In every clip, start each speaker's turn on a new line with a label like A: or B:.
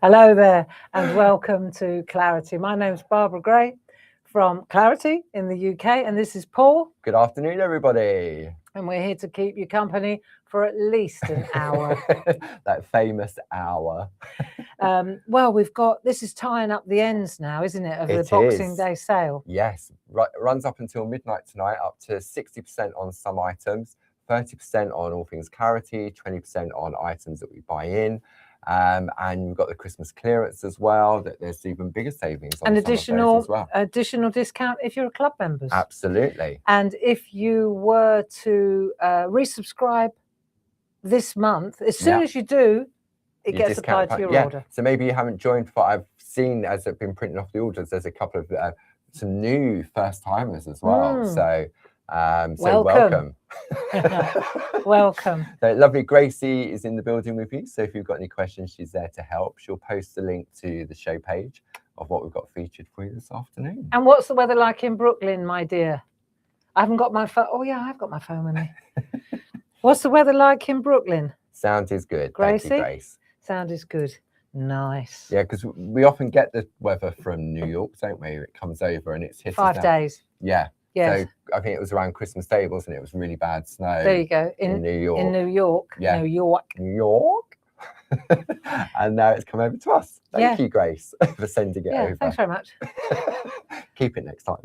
A: Hello there, and welcome to Clarity. My name's Barbara Gray from Clarity in the UK, and this is Paul.
B: Good afternoon, everybody.
A: And we're here to keep you company for at least an hour.
B: That famous hour.
A: Well, this is tying up the ends now, isn't it, of the
B: It
A: Boxing
B: is.
A: Day sale?
B: Yes, it runs up until midnight tonight, up to 60% on some items, 30% on all things Clarity, 20% on items that we buy in. And we've got the Christmas clearance as well, that there's even bigger savings on
A: and
B: some of those as well.
A: additional discount if you're a club member.
B: Absolutely.
A: And if you were to resubscribe this month, as soon as you do, it gets applied to your order.
B: So maybe you haven't joined, but I've seen as they've been printing off the orders, there's a couple of some new first timers as well. So welcome.
A: Welcome.
B: So lovely Gracie is in the building with you. So if you've got any questions, she's there to help. She'll post the link to the show page of what we've got featured for you this afternoon.
A: And what's the weather like in Brooklyn, my dear? I haven't got my phone. Oh yeah, I've got my phone with me. What's the weather like in Brooklyn?
B: Sound is good.
A: Gracie?
B: Thank you, Grace.
A: Sound is good. Nice.
B: Yeah, because we often get the weather from New York, don't we? It comes over and it's hit
A: 5 days.
B: Yeah.
A: Yes.
B: So I think it was around Christmas Day, wasn't it? It was really bad snow.
A: There you go.
B: In New York.
A: In New York.
B: Yeah.
A: New York.
B: New York. And now it's come over to us. Thank you, Grace, for sending it over.
A: Thanks very much.
B: Keep it next time.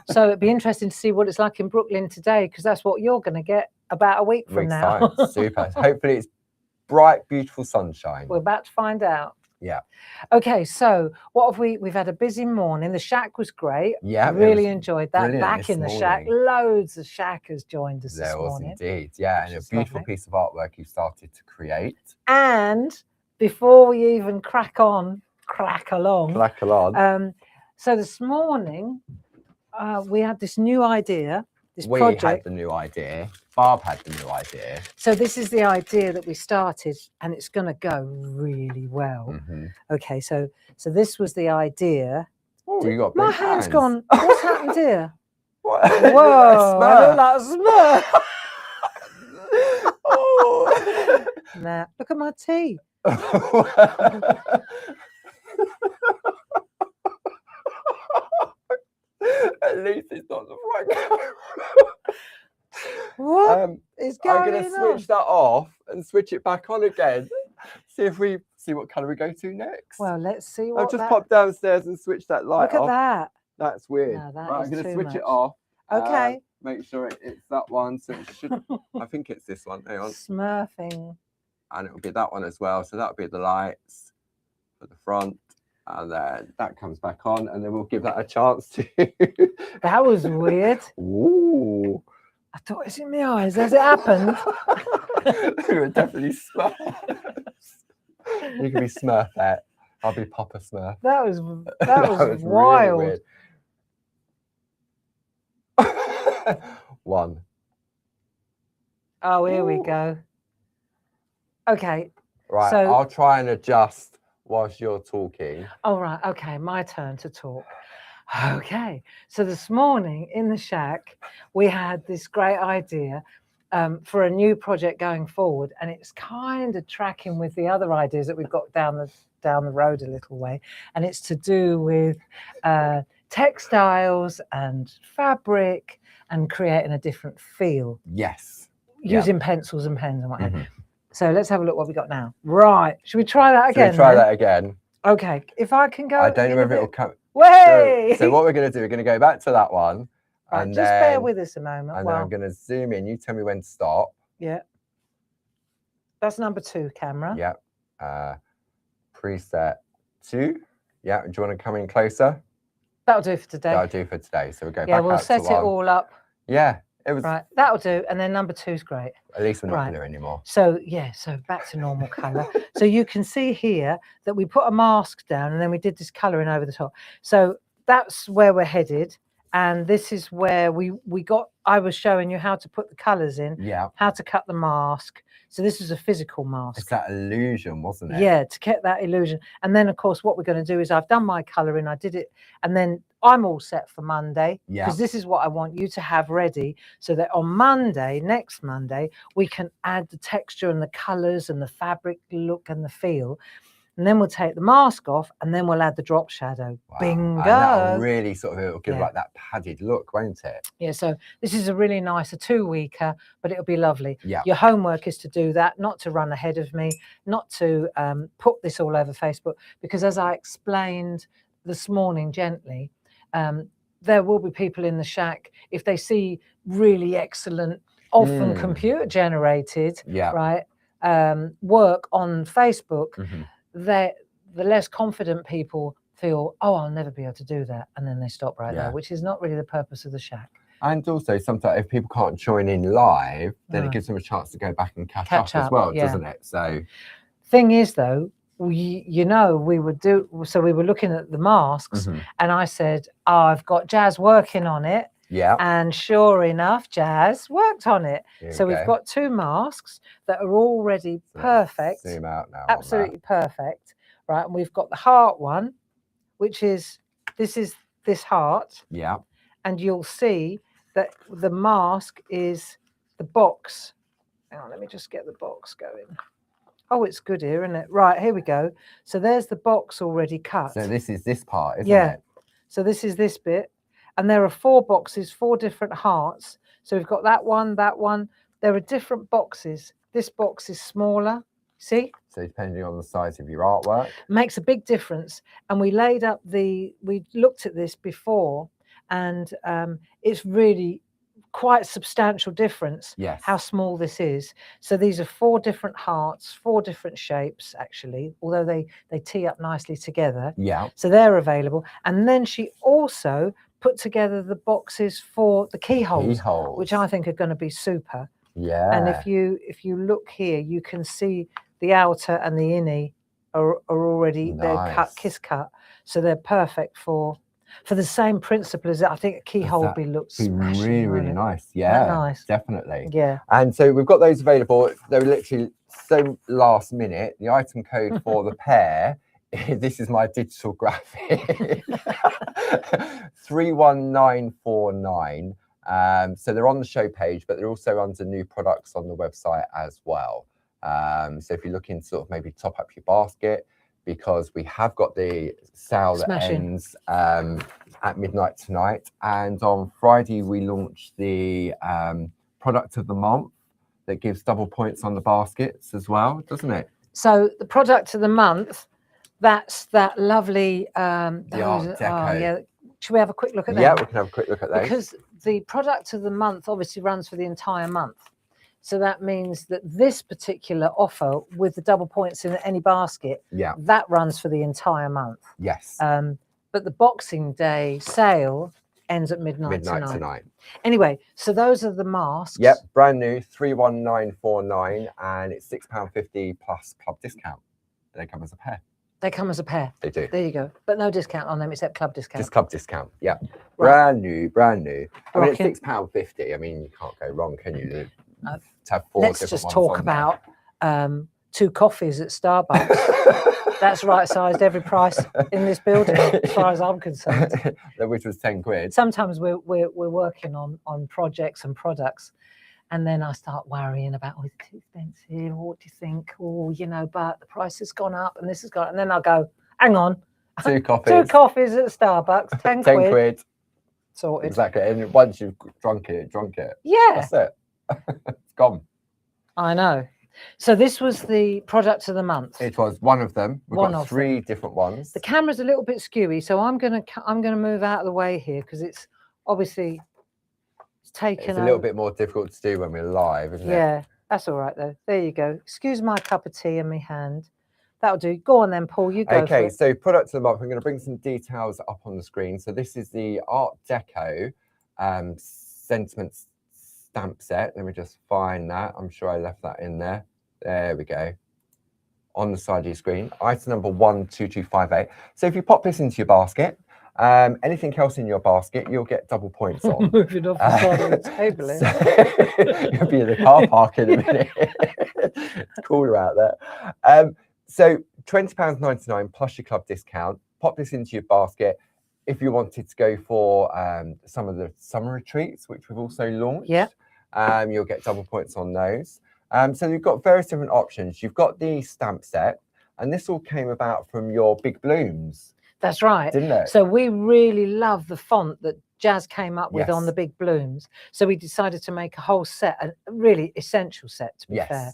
A: So it'd be interesting to see what it's like in Brooklyn today, because that's what you're going to get about a week from now.
B: Time. Super. Hopefully it's bright, beautiful sunshine.
A: We're about to find out.
B: Yeah.
A: Okay, so what have we've had a busy morning. The Shack was great.
B: Yeah.
A: Really enjoyed that. Back in the
B: morning.
A: Shack, loads of Shackers joined us this morning.
B: There was indeed. Yeah, and a beautiful piece of artwork you started to create.
A: And before we even crack along. So this morning we had this new idea.
B: We had the new idea. Barb had the new idea.
A: So this is the idea that we started, and it's going to go really well.
B: Mm-hmm.
A: Okay, so this was the idea.
B: Oh, you got
A: my
B: big
A: hand's
B: hands.
A: gone. What's happened here?
B: What?
A: Whoa! I look like a Smurf.
B: Oh.
A: Nah, look at my teeth.
B: At least it's not the front camera.
A: What is going on?
B: I'm going to switch that off and switch it back on again. See what colour we go to next.
A: Well, let's see what.
B: I've just popped downstairs and switched that light off.
A: Look at that.
B: That's weird.
A: No, that
B: right,
A: is
B: I'm going to
A: too
B: switch
A: much.
B: it off.
A: Okay.
B: Make sure it's that one. So it should. I think it's this one. Hang on.
A: Smurfing.
B: And it'll be that one as well. So that'll be the lights for the front. And then that comes back on, and then we'll give that a chance to.
A: That was weird.
B: Ooh.
A: I thought, is it in my eyes? Has it happened?
B: We were definitely Smurfs. You can be Smurfette. I'll be Papa Smurf.
A: That was wild.
B: Really weird. One.
A: Oh, here we go. Okay.
B: Right,
A: so,
B: I'll try and adjust whilst you're talking.
A: Oh, right. Okay, my turn to talk. Okay. So this morning in the Shack, we had this great idea for a new project going forward, and it's kind of tracking with the other ideas that we've got down the road a little way, and it's to do with textiles and fabric and creating a different feel.
B: Yes.
A: Using pencils and pens and whatever. Mm-hmm. So let's have a look what we got now. Right. Should we try that again?
B: Should we try that again?
A: Okay. If I can go.
B: I don't know if it'll come.
A: Way!
B: So what we're going to do, we're going to go back to that one.
A: Right,
B: and
A: just
B: then,
A: bear with us a moment.
B: And then I'm going to zoom in. You tell me when to stop.
A: Yeah. That's number 2 camera.
B: Yeah. Preset 2. Yeah. Do you want to come in closer?
A: That'll do for today.
B: That'll do for today. So we'll go back
A: Yeah, we'll
B: out
A: set
B: to
A: it
B: one.
A: all up.
B: Yeah. It was
A: right. That'll do. And then number 2 is great.
B: At least we're not blue anymore.
A: So yeah, so back to normal colour. So you can see here that we put a mask down and then we did this colouring over the top. So that's where we're headed. And this is where I was showing you how to put the colours in, how to cut the mask. So this is a physical mask.
B: It's that illusion, wasn't it?
A: Yeah, to get that illusion. And then, of course, what we're going to do is I've done my colouring, I did it, and then I'm all set for Monday. Because this is what I want you to have ready so that on Monday, next Monday, we can add the texture and the colours and the fabric look and the feel. and then we'll take the mask off, and then we'll add the drop shadow.
B: Wow.
A: Bingo.
B: And that'll really sort of, it'll give
A: Yeah.
B: like that padded look, won't it?
A: Yeah, so this is a really nice, a 2-weeker, but it'll be lovely.
B: Yeah.
A: Your homework is to do that, not to run ahead of me, not to put this all over Facebook, because as I explained this morning gently, there will be people in the shack, if they see really excellent, often computer generated, right, work on Facebook, the less confident people feel, oh, I'll never be able to do that. And then they stop right there, which is not really the purpose of the shack.
B: And also sometimes if people can't join in live, then it gives them a chance to go back and catch up as well, doesn't it? So
A: thing is though, we were looking at the masks and I said, oh, I've got Jazz working on it.
B: Yeah.
A: And sure enough, Jazz worked on it. So we've got 2 masks that are already perfect.
B: Zoom out now.
A: Absolutely perfect. Right. And we've got the heart one, which is this heart.
B: Yeah.
A: And you'll see that the mask is the box. Hang on, let me just get the box going. Oh, it's good here, isn't it? Right, here we go. So there's the box already cut.
B: So this is this part, isn't it?
A: So this is this bit. And there are 4 boxes, 4 different hearts. So we've got that one, that one. There are different boxes. This box is smaller. See?
B: So depending on the size of your artwork.
A: Makes a big difference. And we looked at this before, and it's really quite substantial difference how small this is. So these are 4 different hearts, 4 different shapes actually, although they tee up nicely together.
B: Yeah.
A: So they're available. And then she also put together the boxes for the keyholes, which I think are going to be super.
B: Yeah.
A: And if you look here, you can see the outer and the innie are already they're cut, kiss cut, so they're perfect for the same principle as I think a keyhole would be looks smashing,
B: really nice. Yeah,
A: nice.
B: Definitely.
A: Yeah.
B: And so we've got those available. They're literally so last minute. The item code for the pair. This is my digital graphic. 31949. So they're on the show page, but they're also under new products on the website as well. So if you're looking to sort of maybe top up your basket, because we have got the sale that ends at midnight tonight, and on Friday we launched the product of the month that gives double points on the baskets as well, doesn't it?
A: So the product of the month, that's that lovely
B: the Art Deco.
A: yeah. Should we have a quick look at that?
B: Yeah, we can have a quick look at those.
A: Because the product of the month obviously runs for the entire month. So that means that this particular offer with the double points in any basket, that runs for the entire month.
B: Yes.
A: But the Boxing Day sale ends at midnight tonight. Anyway, so those are the masks.
B: Yep, brand new, 31949, and it's £6.50 plus club discount. They come as a pair.
A: They come as a pair.
B: They do.
A: There you go. But no discount on them except club discount.
B: Just club discount. Yeah. Brand new. I mean, it's £6.50. I mean, you can't go wrong, can you? To have 4
A: Let's just talk about 2 coffees at Starbucks. That's right sized every price in this building, as far as I'm concerned.
B: Which was 10 quid.
A: Sometimes we're working on projects and products, and then I start worrying about, oh, it's too expensive. What do you think? Oh, but the price has gone up and this has gone. And then I'll go, hang on.
B: 2 coffees.
A: 2 coffees at Starbucks, 10
B: quid.
A: Sorted.
B: Exactly. And once you've drunk it.
A: Yeah.
B: That's it. It's gone.
A: I know. So this was the product of the month.
B: It was one of them. We've got 3 different ones.
A: The camera's a little bit skewy, so I'm gonna move out of the way here because it's obviously taken.
B: It's a little bit more difficult to do when we're live, isn't it?
A: Yeah, that's all right though. There you go. Excuse my cup of tea in my hand. That'll do. Go on then, Paul. You go.
B: Okay, so product of the month. I'm going to bring some details up on the screen. So this is the Art Deco Sentiments stamp set. Let me just find that. I'm sure I left that in there. There we go. On the side of your screen. Item number 12258. So if you pop this into your basket, anything else in your basket, you'll get double points on.
A: Moving off the side of the table.
B: So you'll be in the car park in a minute. It's cooler out there. So £20.99 plus your club discount. Pop this into your basket. If you wanted to go for some of the summer retreats, which we've also launched, you'll get double points on those. So you've got various different options. You've got the stamp set, And this all came about from your big blooms,
A: That's right.
B: didn't it?
A: So we really love the font that Jazz came up with on
B: Yes.
A: the big blooms. So we decided to make a whole set, a really essential set, to be
B: Yes.
A: fair,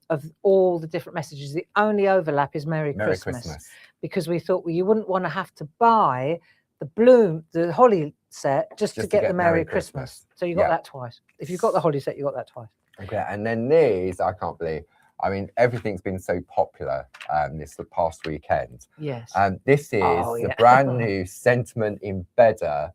A: of all the different messages. The only overlap is Merry Christmas, because we thought, well, you wouldn't want to have to buy the holly set just to get the Merry Christmas. So you got that twice. If you've got the holly set, you got that twice.
B: Okay, and then these, I can't believe. I mean, everything's been so popular this past weekend.
A: Yes.
B: This is the brand new Sentiment Embedder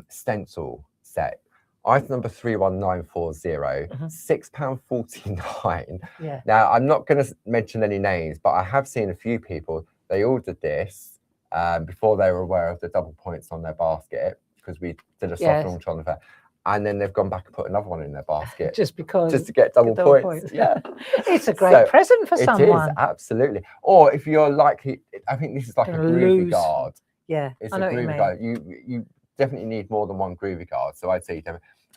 B: stencil set. Item number 31940, £6.49.
A: Yeah.
B: Now, I'm not going to mention any names, but I have seen a few people, they ordered this before they were aware of the double points on their basket, because we did a soft launch on the fair. And then they've gone back and put another one in their basket.
A: just
B: to get double points. Yeah.
A: It's a great present for someone.
B: It is, absolutely. Or if you're likely, I think this is like a groovy guard.
A: Yeah,
B: it's a groovy guard. You definitely need more than one groovy guard. So I'd say,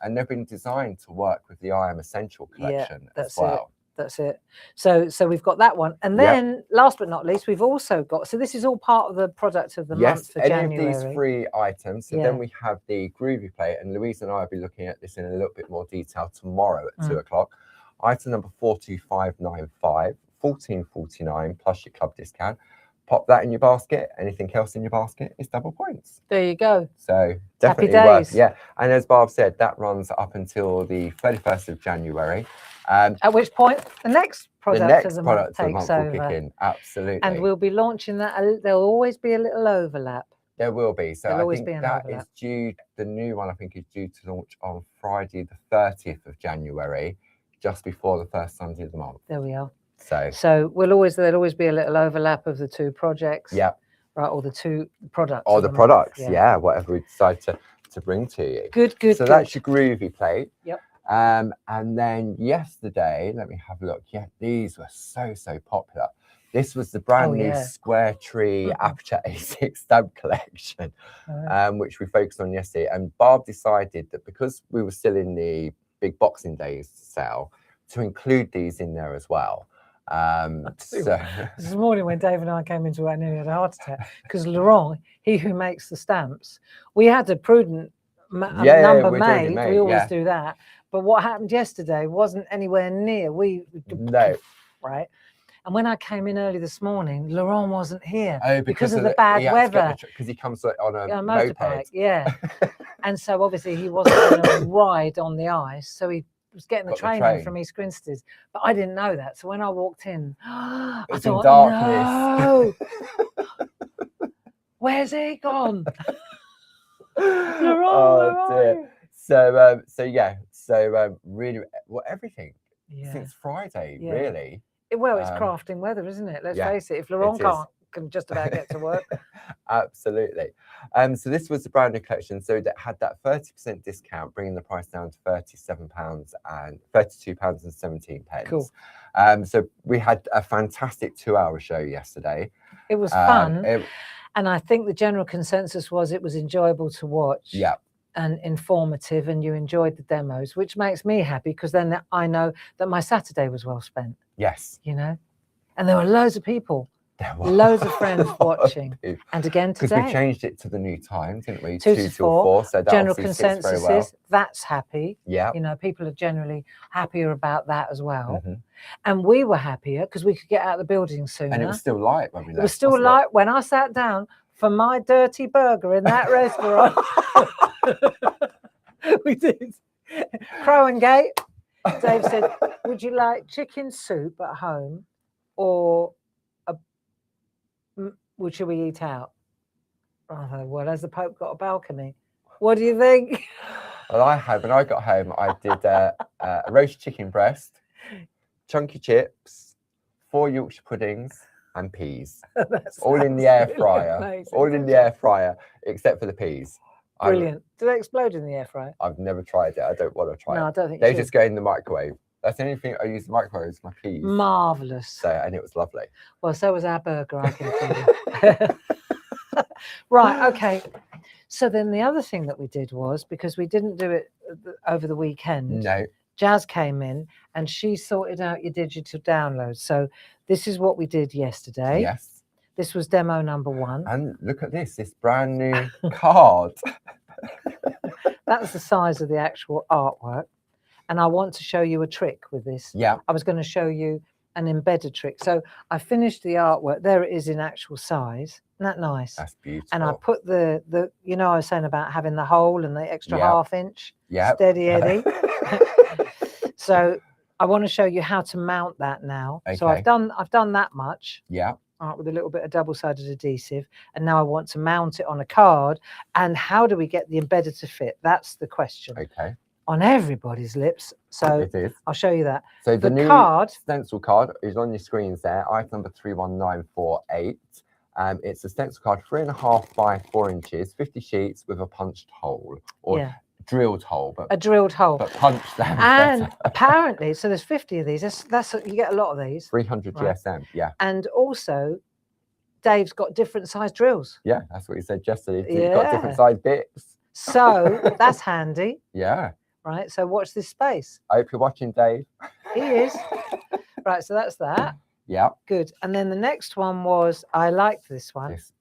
B: and they've been designed to work with the I Am Essential collection as well.
A: That's it. So we've got that one. And then last but not least, we've also got, so this is all part of the product of the month for January.
B: Yes, any of these 3 items. So then we have the Groovy Plate, and Louise and I will be looking at this in a little bit more detail tomorrow at 2 o'clock. Item number 42595, £14.49 plus your club discount. Pop that in your basket. Anything else in your basket is double points.
A: There you go.
B: So definitely worth. Yeah. And as Barb said, that runs up until the 31st of January.
A: At which point the next product of the month takes over.
B: Will kick in. Absolutely.
A: And we'll be launching that. There'll always be a little overlap.
B: There will be. So
A: There'll
B: I think that is due, the new one I think is due to launch on Friday the 30th of January, just before the first Sunday of the month.
A: There we are.
B: So
A: there'll always be a little overlap of the 2 projects.
B: Yeah.
A: Right, or the 2 products.
B: Or the products, whatever we decide to bring to you.
A: Good.
B: So that's your Groovy Plate.
A: Yep.
B: And then yesterday, let me have a look. Yeah, these were so popular. This was the brand new Square Tree Aperture A6 stamp collection, which we focused on yesterday. And Barb decided that because we were still in the big Boxing Day sale, to include these in there as well.
A: This morning when Dave and I came into work, I nearly had a heart attack, because Laurent, he who makes the stamps, we had a prudent number made. We always do that. But what happened yesterday wasn't anywhere near.
B: No.
A: Right. And when I came in early this morning, Laurent wasn't here
B: because
A: of the bad weather.
B: Because he comes on a
A: motorbike. Yeah. And so obviously he wasn't going to ride on the ice. So he was getting the train in from East Grinstead. But I didn't know that. So when I walked in, I thought, no. Where's he gone?
B: Oh dear. So really, well, everything since Friday, really.
A: Well, it's crafting weather, isn't it? Let's face it. If Laurent can just about get to work.
B: Absolutely. So this was the brand new collection. So that had that 30% discount, bringing the price down to £32.17.
A: Cool.
B: So we had a fantastic 2-hour show yesterday.
A: It was fun. And I think the general consensus was it was enjoyable to watch.
B: Yeah.
A: And informative, and you enjoyed the demos, which makes me happy, because then I know that my Saturday was well spent.
B: Yes.
A: You know, and there were loads of people. Loads of friends watching. And again today,
B: because we changed it to the new time, didn't we?
A: 2 to 4.
B: So that
A: general consensus
B: very well.
A: is that's happy.
B: Yeah.
A: You know, people are generally happier about that as well. And we were happier because we could get out of the building sooner.
B: And it was still light when we left.
A: It was still light when I sat down for my dirty burger in that restaurant. We did. Crow and Gate. Dave said, "Would you like chicken soup at home, or should we eat out?" I thought, well, has the Pope got a balcony? What do you think?
B: Well, when I got home, I did a roast chicken breast, chunky chips, 4 Yorkshire puddings, and peas. All in the air fryer. Amazing. All in the air fryer, except for the peas.
A: Brilliant. Do they explode in the air fryer?
B: I've never tried it. I don't want to try it.
A: No, I don't think
B: they just go in the microwave. That's the only thing I use the microwave is my peas.
A: Marvellous.
B: So, and it was lovely.
A: Well, so was our burger, I can tell you. Right, okay. So then the other thing that we did was, because we didn't do it over the weekend.
B: No.
A: Jazz came in and she sorted out your digital downloads. So This is what we did yesterday.
B: Yes.
A: This was demo number 1.
B: And look at this brand new card.
A: That's the size of the actual artwork. And I want to show you a trick with this.
B: Yeah.
A: I was going to show you an embedded trick. So I finished the artwork. There it is in actual size. Isn't that nice?
B: That's beautiful.
A: And I put the you know, I was saying about having the hole and the extra
B: Yep.
A: half-inch.
B: Yep.
A: Steady Eddie. So I want to show you how to mount that now. So
B: Okay.
A: I've done that much.
B: Yeah.
A: With a little bit of double-sided adhesive, and now I want to mount it on a card. And how do we get the embedder to fit? That's the question
B: Okay.
A: on everybody's lips. So
B: It is.
A: I'll show you that.
B: So the new
A: card,
B: stencil card is on your screens there. Item number 31948. It's a stencil card 3.5 by 4 inches, 50 sheets with a punched hole or
A: yeah,
B: drilled hole, but
A: a drilled hole.
B: punched them.
A: And apparently, so there's 50 of these. That's you get a lot of these.
B: 300
A: Right.
B: GSM. Yeah.
A: And also, Dave's got different size drills.
B: Yeah, that's what he said yesterday. You've got different
A: Yeah.
B: size bits.
A: So that's handy,
B: Yeah.
A: right? So watch this space.
B: I hope you're watching, Dave.
A: He is. Right, so that's that.
B: Yeah.
A: Good. And then the next one was, I liked this one.
B: This,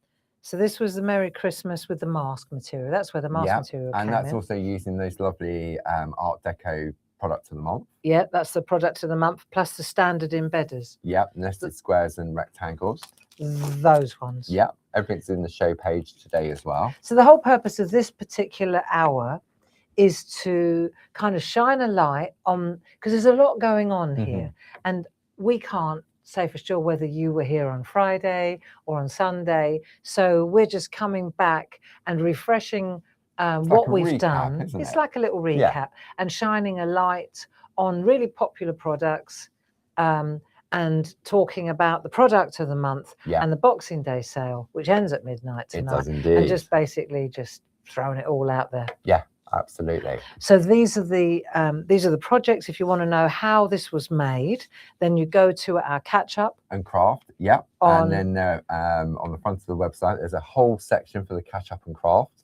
A: So this was the Merry Christmas with the mask material. That's where the mask
B: Yeah,
A: material
B: and
A: came
B: that's
A: in.
B: also using those lovely Art Deco products of the month.
A: Yeah, that's the product of the month, plus the standard embedders.
B: Yeah, nested squares and rectangles.
A: Those ones.
B: Yeah, everything's in the show page today as well.
A: So the whole purpose of this particular hour is to kind of shine a light on, because there's a lot going on here, and we can't say for sure whether you were here on Friday or on Sunday. So we're just coming back and refreshing what
B: a
A: we've
B: recap,
A: done.
B: isn't
A: It's
B: it?
A: like a little recap,
B: Yeah.
A: and shining a light on really popular products, and talking about the product of the month
B: Yeah.
A: and the Boxing Day sale, which ends at midnight
B: It
A: tonight.
B: does indeed.
A: And just basically just throwing it all out there.
B: Yeah, absolutely.
A: So these are the projects. If you want to know how this was made, then you go to our catch up.
B: And craft, yeah.
A: On-
B: And then on the front of the website, there's a whole section for the catch up and craft.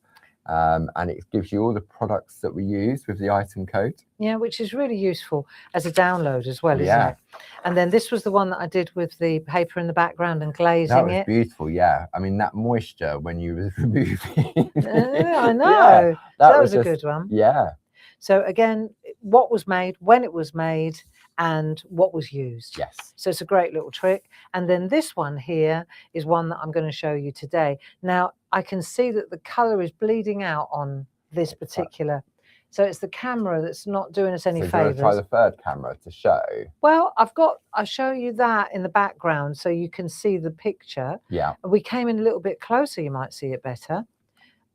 B: And it gives you all the products that we use with the item code.
A: Yeah, which is really useful as a download as well,
B: Yeah.
A: isn't it? And then this was the one that I did with the paper in the background and glazing
B: That was
A: it.
B: beautiful, yeah. I mean, that moisture when you was removing.
A: I know.
B: Yeah,
A: that was a
B: just-
A: good one.
B: Yeah,
A: So again, what was made, when it was made, and what was used.
B: yes.
A: So it's a great little trick. And then this one here is one that I'm going to show you today. Now, I can see that the color is bleeding out on this particular. So it's the camera that's not doing us any
B: So do you want to try
A: favors.
B: the third camera to show?
A: Well, I'll show you that in the background so you can see the picture.
B: Yeah,
A: We came in a little bit closer, you might see it better,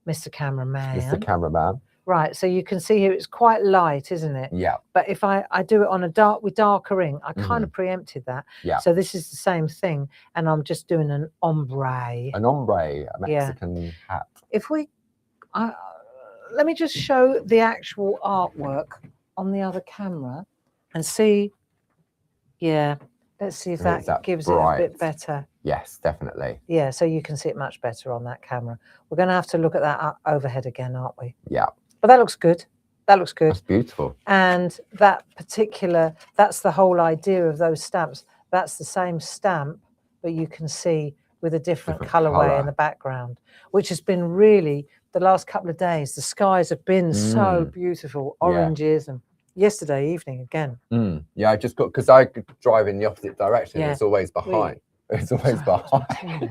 A: Mr. Cameraman.
B: Mr. Cameraman.
A: Right, so you can see here it's quite light, isn't it?
B: Yeah,
A: But if I do it on a darker ink, I kind of preempted that.
B: Yeah.
A: So this is the same thing, and I'm just doing an ombre.
B: an ombre, a
A: Yeah.
B: Mexican hat.
A: If we, let me just show the actual artwork on the other camera and see. Yeah, let's see if
B: And it's
A: that
B: that
A: gives it a bit
B: bright.
A: better.
B: Yes, definitely.
A: Yeah, so you can see it much better on that camera. We're going to have to look at that overhead again, aren't we?
B: Yeah,
A: But that looks good. That looks good.
B: that's beautiful.
A: And that particular, that's the whole idea of those stamps. That's the same stamp, but you can see with a different
B: Different
A: colorway
B: colour.
A: in the background, which has been really, the last couple of days, the skies have been so beautiful,
B: Yeah.
A: oranges, and yesterday evening again.
B: Yeah, I just got, because I could drive in the opposite direction.
A: Yeah.
B: It's always behind. It's always behind.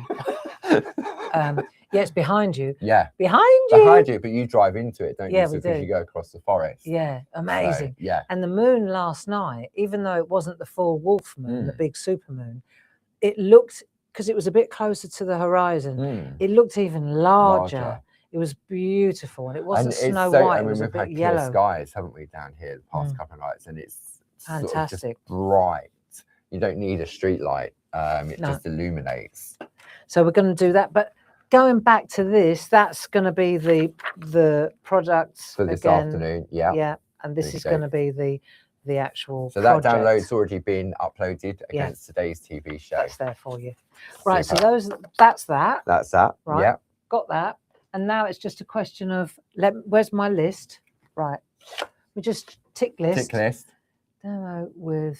A: Yeah, it's behind you.
B: Yeah,
A: Behind you.
B: behind you, but you drive into it, don't
A: Yeah,
B: you? So
A: we
B: because
A: do.
B: you go across the forest.
A: Yeah,
B: So,
A: amazing.
B: yeah,
A: And the moon last night, even though it wasn't the full wolf moon, the big super moon, it looked, because it was a bit closer to the horizon, it looked even larger. It was beautiful, and it wasn't Snow White.
B: I
A: It
B: mean,
A: was a
B: we've had
A: bit
B: clear
A: yellow.
B: skies, haven't we, down here the past couple of nights, and it's sort of just
A: Fantastic.
B: bright. You don't need a street light. It
A: No.
B: just illuminates.
A: So we're going to do that. But going back to this, that's going to be the products
B: For this
A: again.
B: afternoon, yeah.
A: Yeah, and this
B: There you
A: is
B: go.
A: going to be the actual.
B: So that
A: project.
B: download's already been uploaded
A: Yeah.
B: against today's TV show.
A: That's there for you. Right.
B: Super.
A: So that's that.
B: That's that.
A: Right.
B: Yeah.
A: Got that. And now it's just a question of where's my list? Right. We just tick list.
B: Tick list.
A: Demo with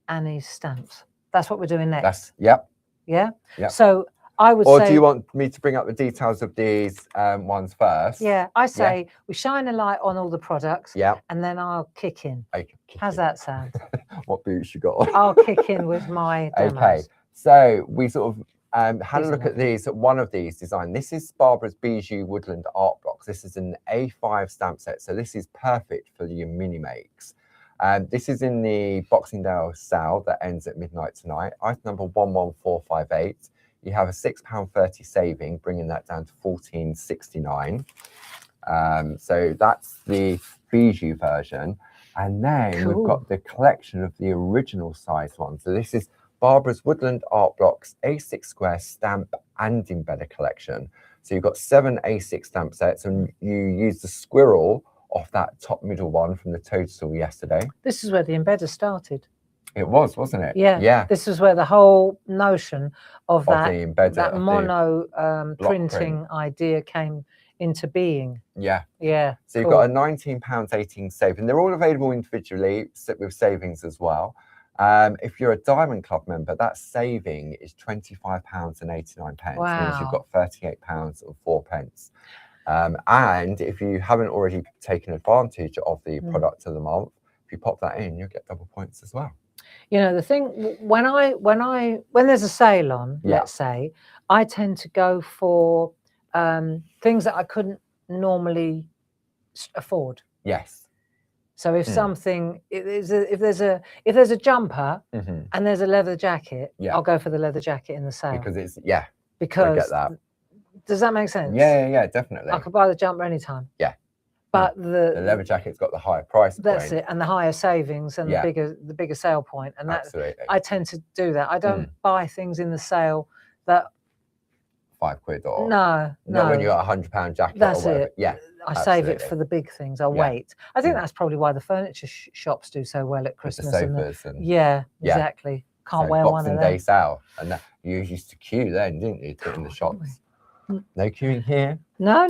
A: Annie's stamps. That's what we're doing next.
B: That's, yep.
A: Yeah.
B: Yep.
A: So I would
B: Or
A: say.
B: do you want me to bring up the details of these ones first?
A: Yeah, I say we shine a light on all the products.
B: Yeah.
A: And then I'll kick in.
B: Okay.
A: How's that sound?
B: What boots you got on?
A: I'll kick in with my demos.
B: Okay. So we sort of had
A: These
B: a
A: are
B: look at these. One of these design. This is Barbara's Bijou Woodland Art Blocks. This is an A5 stamp set. So this is perfect for your mini makes. This is in the Boxing Day sale that ends at midnight tonight. Item number 11458. You have a £6.30 saving, bringing that down to £14.69. So that's the Bijou version. And then we've got the collection of the original size one. So this is Barbara's Woodland Art Blocks A6 square stamp and embedder collection. So you've got 7 A6 stamp sets, and you use the squirrel off that top middle one from the toadstool yesterday.
A: This is where the embedder started.
B: It was, wasn't it?
A: Yeah.
B: Yeah.
A: This is where the whole notion of
B: the
A: that,
B: embedder,
A: that mono printing
B: print.
A: idea came into being.
B: Yeah.
A: Yeah.
B: So you've got a £19.18 save, and they're all available individually with savings as well. If you're a Diamond Club member, that saving is £25.89.
A: Wow.
B: Means you've got £38.04. And if you haven't already taken advantage of the product of the month, if you pop that in, you'll get double points as well.
A: You know, the thing when there's a sale on, let's say, I tend to go for things that I couldn't normally afford.
B: Yes.
A: So if something, if there's a jumper and there's a leather jacket, I'll go for the leather jacket in the sale.
B: Because it's
A: because
B: I get that.
A: Does that make sense?
B: Yeah, definitely.
A: I could buy the jumper anytime.
B: Yeah.
A: But
B: the leather jacket's got the higher price point.
A: That's it, and the higher savings and the bigger sale point. And
B: absolutely.
A: I tend to do that. I don't buy things in the sale that
B: £5 or
A: no.
B: Not when you got £100 jacket.
A: That's
B: or whatever.
A: it.
B: Yeah.
A: I save it for the big things. I'll wait. I think that's probably why the furniture shops do so well at Christmas.
B: The sofas and
A: exactly. Can't wear one of them.
B: Boxing Day sale, and that, you used to queue then, didn't you, to in the shops? No queuing here.
A: No.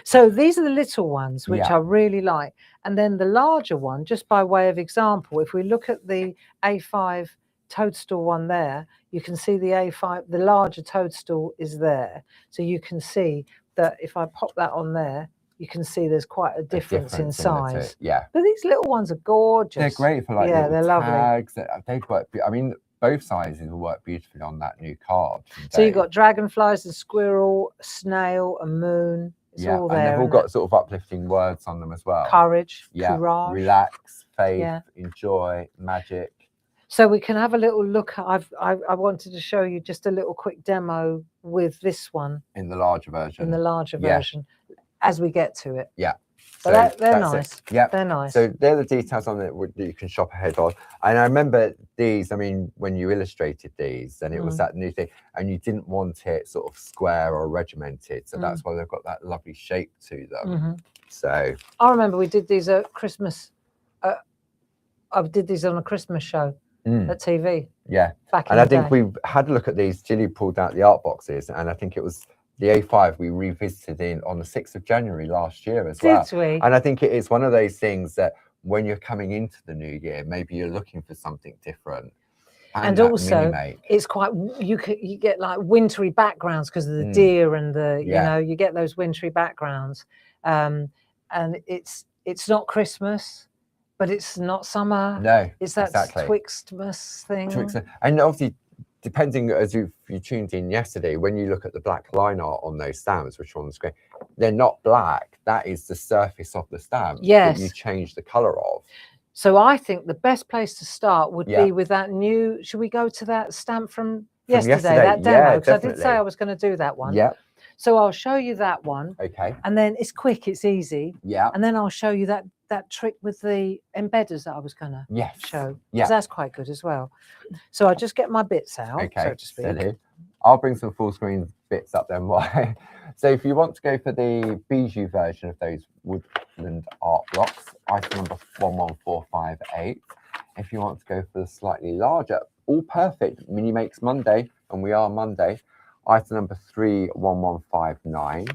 A: So these are the little ones, which I really like. And then the larger one, just by way of example, if we look at the A5 toadstool one there, you can see the A5, the larger toadstool is there. So you can see that if I pop that on there, you can see there's quite a difference in size. But these little ones are gorgeous.
B: They're great for like
A: they're
B: tags.
A: lovely.
B: They'd work. I mean, both sizes will work beautifully on that new card.
A: So you've got dragonflies, a squirrel, a snail, a moon. It's all there.
B: And they've all got sort of uplifting words on them as well.
A: Courage, courage.
B: Relax, faith, enjoy, magic.
A: So we can have a little look. I wanted to show you just a little quick demo with this one.
B: In the larger version.
A: In the larger version, as we get to it.
B: Yeah.
A: But so they're nice.
B: Yeah,
A: they're nice.
B: So they're the details on it that you can shop ahead on. And I remember these. I mean, when you illustrated these, and it was that new thing, and you didn't want it sort of square or regimented, so that's why they've got that lovely shape to them. So
A: I remember we did these at Christmas. I did these on a Christmas show at TV.
B: Yeah,
A: back in
B: and
A: the
B: I think
A: day.
B: we've had a look at these. Gilly pulled out the art boxes, and I think it was the A5 we revisited on the 6th of January last year as well.
A: Did we?
B: And I think it is one of those things that when you're coming into the new year, maybe you're looking for something different.
A: And also, it's quite, you get like wintry backgrounds because of the deer and the, you know, you get those wintry backgrounds. And it's not Christmas, but it's not summer.
B: No,
A: it's that Twixtmas thing.
B: And obviously, depending, as you tuned in yesterday, when you look at the black line art on those stamps, which are on the screen, they're not black. That is the surface of the stamp that you change the color of.
A: So I think the best place to start would be with that new, should we go to that stamp from yesterday, that demo? Because I did say I was going to do that one.
B: Yeah.
A: So I'll show you that one.
B: Okay.
A: And then it's quick, it's easy.
B: Yeah.
A: And then I'll show you that trick with the embedders that I was going to show.
B: Yeah.
A: That's quite good as well. So I'll just get my bits out, so to speak.
B: Silly. I'll bring some full screen bits up then. Why? So if you want to go for the Bijou version of those Woodland art blocks, item number 11458. If you want to go for the slightly larger, all perfect mini makes Monday, and we are Monday, item number 31159.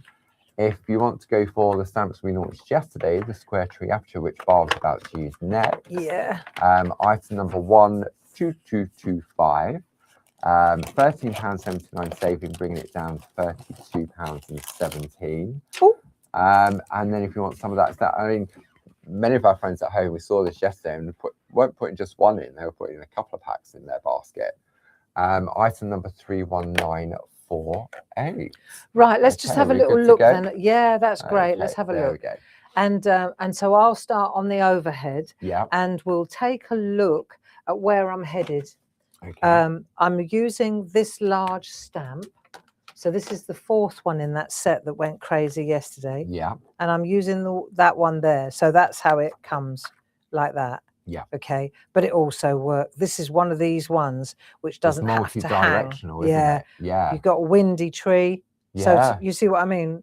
B: If you want to go for the stamps we launched yesterday, the square tree aperture, which Barb's about to use next.
A: Yeah.
B: Item number 1 2225. £13.79 saving, bringing it down to £32.17. And then if you want some of that, I mean, many of our friends at home, we saw this yesterday, and weren't putting just one in, they were putting a couple of packs in their basket. Item number 31948.
A: Right, let's just have a little look then. Yeah, that's great. Let's have a
B: there
A: look.
B: We go.
A: And so I'll start on the overhead,
B: Yeah.
A: and we'll take a look at where I'm headed.
B: Okay.
A: I'm using this large stamp. So this is the fourth one in that set that went crazy yesterday.
B: Yeah.
A: And I'm using that one there. So that's how it comes, like that.
B: Yeah.
A: Okay. But it also works. This is one of these ones which doesn't have to hang.
B: Multi-directional, isn't it? Yeah.
A: You've got a windy tree.
B: Yeah.
A: So you see what I mean?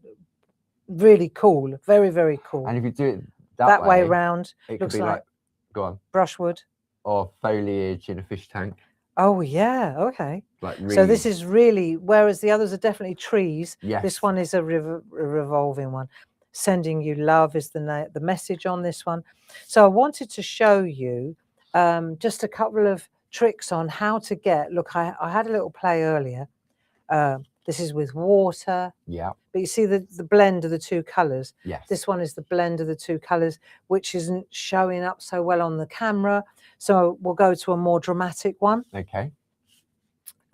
A: Really cool. Very, very cool.
B: And if you do it
A: that way round,
B: it
A: looks
B: could be
A: like
B: go on,
A: brushwood
B: or foliage in a fish tank.
A: Oh yeah, okay.
B: Like really,
A: so this is really, whereas the others are definitely trees,
B: yes.
A: This one is a revolving one. Sending you love is the message on this one. So I wanted to show you just a couple of tricks on how to get, look, I had a little play earlier. This is with water.
B: Yeah.
A: But you see the blend of the two colours.
B: Yes.
A: This one is the blend of the two colours, which isn't showing up so well on the camera. So we'll go to a more dramatic one.
B: Okay.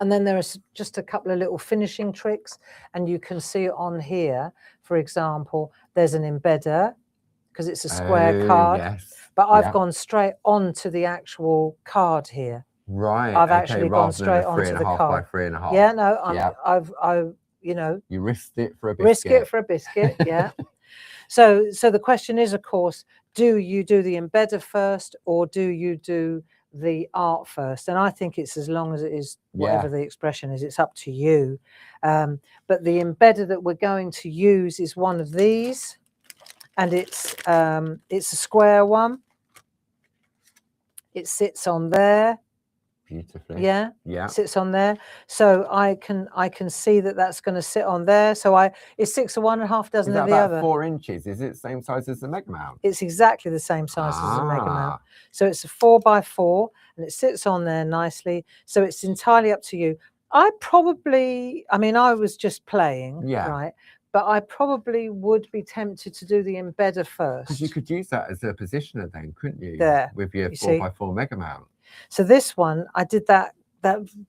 A: And then there are just a couple of little finishing tricks. And you can see on here, for example, there's an embedder because it's a square card.
B: Yes.
A: But I've gone straight onto the actual card here.
B: Right.
A: I've actually gone straight onto the card.
B: By 3.5.
A: Yeah, no, I've you know,
B: you risked it for a biscuit.
A: Risk it for a biscuit, yeah. So the question is, of course, do you do the embedder first or do you do the art first? And I think it's as long as it is, whatever the expression is, it's up to you. But the embedder that we're going to use is one of these, and it's a square one. It sits on there.
B: Beautifully.
A: Yeah.
B: Yeah.
A: Sits on there. So I can see that that's going to sit on there. So it's 6 of one and half dozen of the other.
B: 4 inches. Is it the same size as the Mega Mount?
A: It's exactly the same size as the Mega Mount. So it's a 4x4 and it sits on there nicely. So it's entirely up to you. I was just playing, right? But I probably would be tempted to do the embedder first.
B: Because you could use that as a positioner then, couldn't you?
A: There.
B: With your 4x4 Mega Mount.
A: So this one, I did that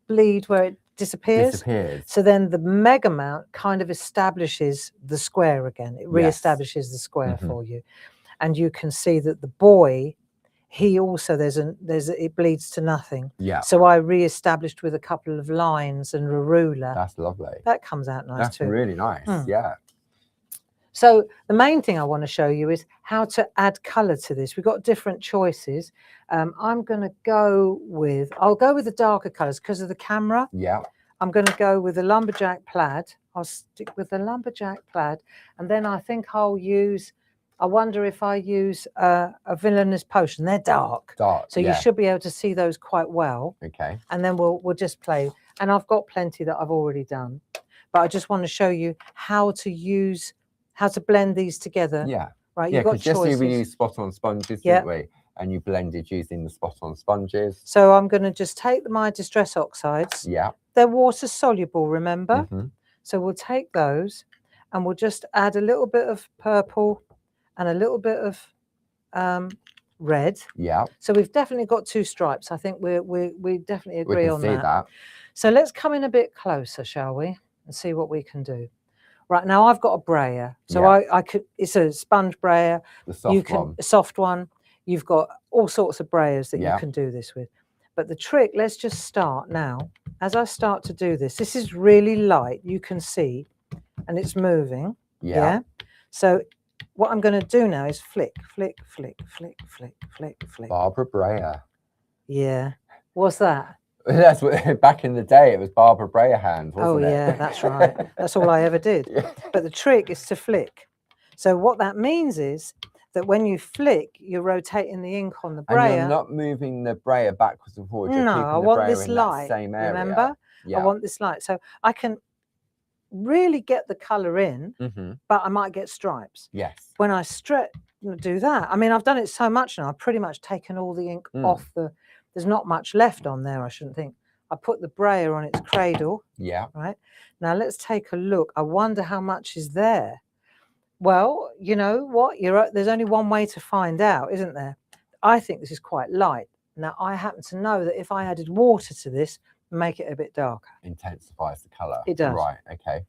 A: bleed where it disappears. So then the Mega Mount kind of establishes the square again. It reestablishes the square for you. And you can see that the boy, he also, it bleeds to nothing.
B: Yeah.
A: So I reestablished with a couple of lines and a ruler.
B: That's lovely.
A: That comes out nice too.
B: That's really nice. Yeah.
A: So the main thing I want to show you is how to add colour to this. We've got different choices. I'll go with the darker colours because of the camera.
B: Yeah.
A: I'm going to go with the lumberjack plaid. I'll stick with the lumberjack plaid, and then I think I wonder if I use a villainous potion. They're dark. So you should be able to see those quite well.
B: Okay.
A: And then we'll just play. And I've got plenty that I've already done, but I just want to show you how to blend these together.
B: Yeah.
A: Right.
B: Yeah,
A: because
B: yesterday we used spot-on sponges, didn't we? And you blended using the spot-on sponges.
A: So I'm going to just take my Distress Oxides.
B: Yeah.
A: They're water soluble, remember? So we'll take those and we'll just add a little bit of purple and a little bit of red.
B: Yeah.
A: So we've definitely got 2 stripes. I think we definitely agree on that. So let's come in a bit closer, shall we? And see what we can do. Right, now I've got a brayer. So it's a sponge brayer.
B: The soft one.
A: A soft one. You've got all sorts of brayers that you can do this with. But the trick, let's just start now. As I start to do this, this is really light, you can see, and it's moving. Yeah. So what I'm going to do now is flick, flick, flick, flick, flick, flick, flick.
B: Barbara Brayer.
A: Yeah. What's that?
B: That's what, back in the day, it was Barbara Brayer hands, wasn't it?
A: Oh, yeah, that's right. That's all I ever did. But the trick is to flick. So what that means is that when you flick, you're rotating the ink on the brayer.
B: And you're not moving the brayer backwards and forwards.
A: No, I want this light.
B: Same area.
A: Remember? Yeah. I want this light. So I can really get the colour in, but I might get stripes.
B: Yes.
A: When I do that, I mean, I've done it so much now, I've pretty much taken all the ink off the there's not much left on there, I shouldn't think. I put the brayer on its cradle,
B: Yeah.
A: right? Now let's take a look. I wonder how much is there. Well, you know what? There's only one way to find out, isn't there? I think this is quite light. Now, I happen to know that if I added water to this, make it a bit darker.
B: Intensifies the colour.
A: It does.
B: Right, okay.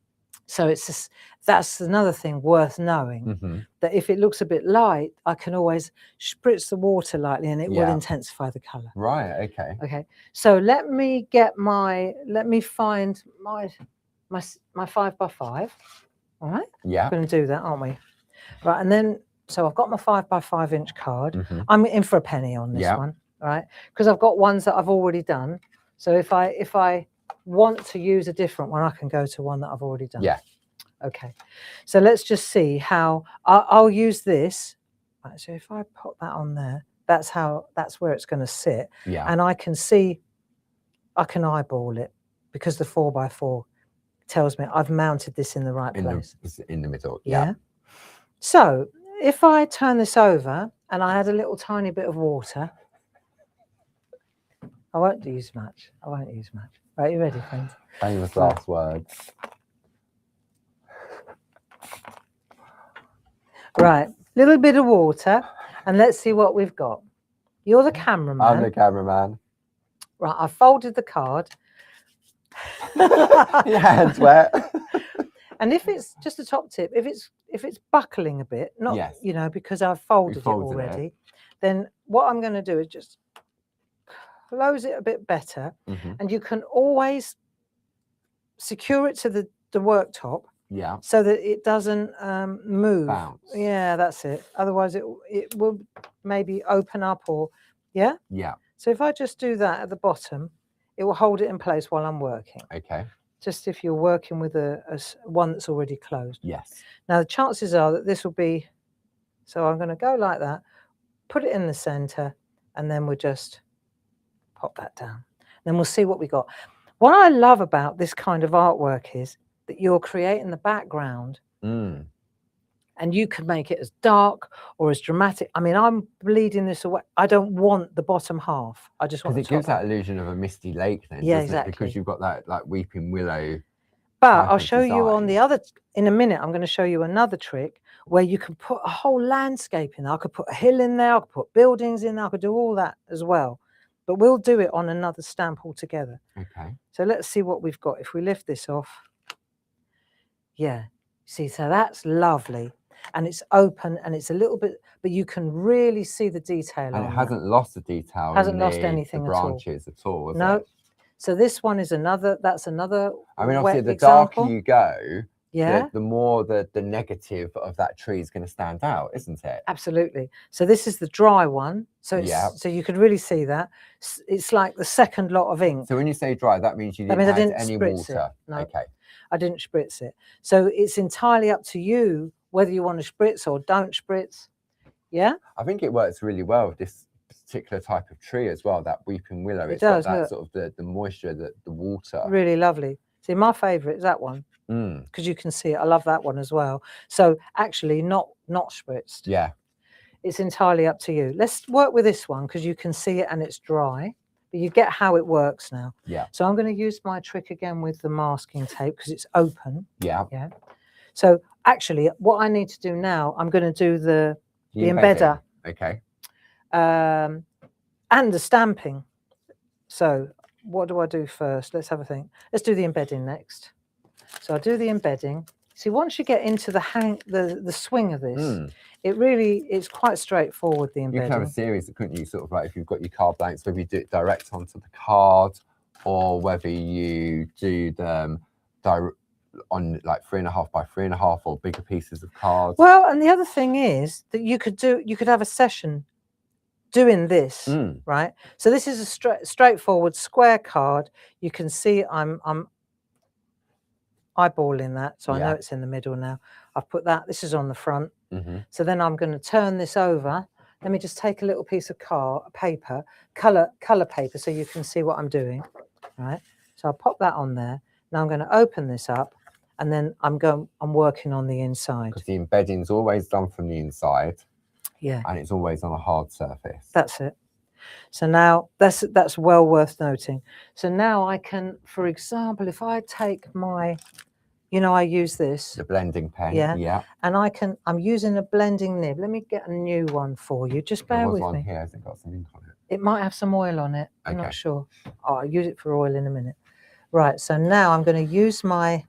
A: So it's just, that's another thing worth knowing, that if it looks a bit light, I can always spritz the water lightly and it will intensify the colour.
B: Right, okay.
A: Okay, so let me find my 5x5. All right.
B: Yeah.
A: We're going to do that, aren't we? Right, and then so I've got my 5x5 inch card. I'm in for a penny on this one, right? Because I've got ones that I've already done. So if I want to use a different one, I can go to one that I've already done.
B: Yeah.
A: Okay. So let's just see how I'll use this. Right, so if I pop that on there, that's where it's going to sit.
B: Yeah.
A: And I can see, I can eyeball it because the 4x4 tells me I've mounted this in the right place.
B: In the middle.
A: Yeah. So if I turn this over and I add a little tiny bit of water, I won't use much. Right, you ready, friends?
B: Famous last words.
A: Right, little bit of water, and let's see what we've got. You're the cameraman.
B: I'm the cameraman.
A: Right, I've folded the card.
B: Your hand's wet.
A: And if it's just a top tip, if it's buckling a bit, not you know, because I've folded it already, then what I'm going to do is just close it a bit better, and you can always secure it to the worktop, so that it doesn't move.
B: Bounce.
A: Yeah, that's it. Otherwise, it will maybe open up or yeah. So if I just do that at the bottom, it will hold it in place while I'm working.
B: Okay.
A: Just if you're working with a one that's already closed.
B: Yes.
A: Now the chances are that this will be, so I'm going to go like that, put it in the center, and then we'll just pop that down. Then we'll see what we got. What I love about this kind of artwork is that you're creating the background, and you can make it as dark or as dramatic. I mean, I'm bleeding this away. I don't want the bottom half. I just want the top.
B: Because it gives that illusion of a misty lake then,
A: yeah,
B: doesn't
A: exactly.
B: it? Because you've got that like weeping willow.
A: But I'll show you on the other, in a minute, I'm going to show you another trick where you can put a whole landscape in there. I could put a hill in there, I could put buildings in there, I could do all that as well. But we'll do it on another stamp altogether.
B: Okay.
A: So let's see what we've got. If we lift this off. Yeah. See, so that's lovely. And it's open and it's a little bit, but you can really see the detail.
B: And it hasn't lost the detail.
A: Hasn't lost anything
B: the branches at all.
A: No. So this one is another, that's another.
B: I mean, obviously, the
A: example.
B: darker you go,
A: yeah,
B: the more the negative of that tree is going to stand out, isn't it?
A: Absolutely. So this is the dry one. So it's, so you could really see that. It's like the second lot of ink.
B: So when you say dry, that means you didn't add any water.
A: No,
B: okay.
A: I didn't spritz it. So it's entirely up to you whether you want to spritz or don't spritz. Yeah.
B: I think it works really well with this particular type of tree as well, that weeping willow.
A: It does,
B: got that sort of the moisture, the water.
A: Really lovely. See, my favourite is that one because you can see it. I love that one as well. So actually, not spritzed.
B: Yeah.
A: It's entirely up to you. Let's work with this one because you can see it and it's dry. But you get how it works now.
B: Yeah.
A: So I'm going to use my trick again with the masking tape because it's open.
B: Yeah.
A: Yeah. So actually, what I need to do now, I'm going to do the embedder.
B: Okay.
A: And the stamping. So what do I do first? Let's have a think. Let's do the embedding next. So I'll do the embedding. See, once you get into the swing of this, it's quite straightforward, the embedding.
B: You can have a series, couldn't you? Sort of like if you've got your card blanks, whether you do it direct onto the card or whether you do them on like 3.5 by 3.5 or bigger pieces of cards.
A: Well, and the other thing is that you could have a session doing this, right? So this is a straightforward square card. You can see I'm eyeballing that, so I know it's in the middle now. I've put that. This is on the front. So then I'm going to turn this over. Let me just take a little piece of paper, color paper, so you can see what I'm doing. Right. So I'll pop that on there. Now I'm going to open this up, and then I'm working on the inside.
B: Because the embedding's always done from the inside.
A: Yeah.
B: And it's always on a hard surface.
A: That's it. So now that's well worth noting. So now I can, for example, if I take my, I use this,
B: The blending pen.
A: Yeah.
B: Yeah.
A: and I'm using a blending nib. Let me get a new one for you. Just
B: There
A: bear
B: was
A: with
B: one
A: me.
B: here. Has it got some ink on it?
A: It might have some oil on it. I'm
B: Okay.
A: not sure. Oh, I'll use it for oil in a minute. Right. So now I'm going to use my.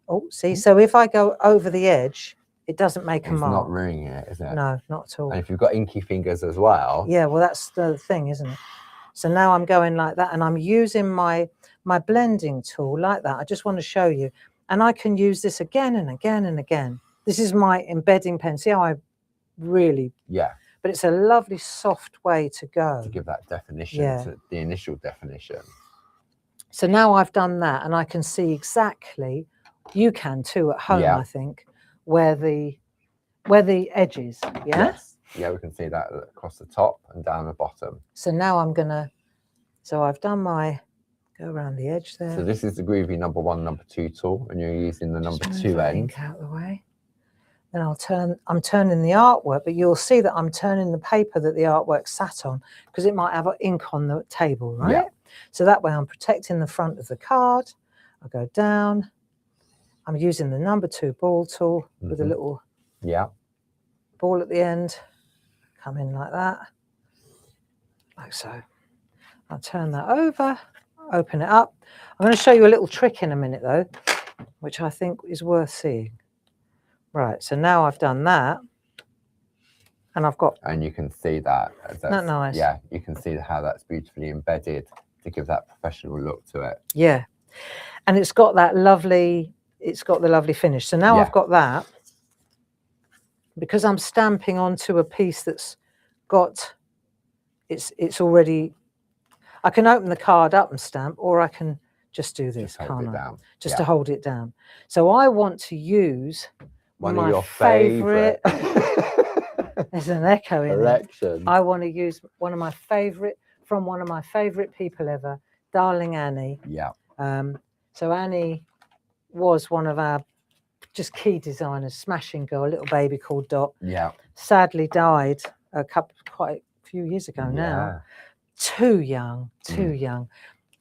A: Oh, see. So if I go over the edge, it doesn't make a
B: It's
A: mark.
B: not ruining it, is it?
A: No, not at all.
B: And if you've got inky fingers as well.
A: Yeah, well, that's the thing, isn't it? So now I'm going like that, and I'm using my blending tool like that. I just want to show you, and I can use this again and again and again. This is my embedding pen. See how I really,
B: Yeah.
A: but it's a lovely soft way to go.
B: To give that definition,
A: Yeah.
B: to the initial definition.
A: So now I've done that, and I can see exactly, you can too at home,
B: Yeah.
A: I think, where the edges, yeah?
B: Yes. Yeah, we can see that across the top and down the bottom.
A: So now so I've done my, go around the edge there.
B: So this is the Groovy number 1, number 2 tool, and you're using the number
A: Just
B: 2
A: move that
B: end.
A: ink out of the way. Then I'm turning the artwork, but you'll see that I'm turning the paper that the artwork sat on, because it might have ink on the table, right?
B: Yeah.
A: So that way I'm protecting the front of the card. I go down. I'm using the number 2 ball tool with a little ball at the end. Come in like that, like so. I'll turn that over, open it up. I'm going to show you a little trick in a minute though, which I think is worth seeing. Right, so now I've done that, and I've got...
B: And you can see that.
A: Isn't that nice?
B: Yeah, you can see how that's beautifully embedded to give that professional look to it.
A: Yeah, and it's got that lovely, the lovely finish. So now I've got that, because I'm stamping onto a piece that's got, it's already, I can open the card up and stamp, or I can just do this, can't I? Just to hold it down. So I want to use
B: one
A: of
B: your
A: favourite. There's an echo in
B: collection.
A: I want to use one of my favourite, from one of my favourite people ever, Darling Annie.
B: Yeah.
A: So Annie was one of our just key designers, smashing girl, little baby called Dot.
B: Yeah.
A: Sadly died quite a few years ago now. Too young.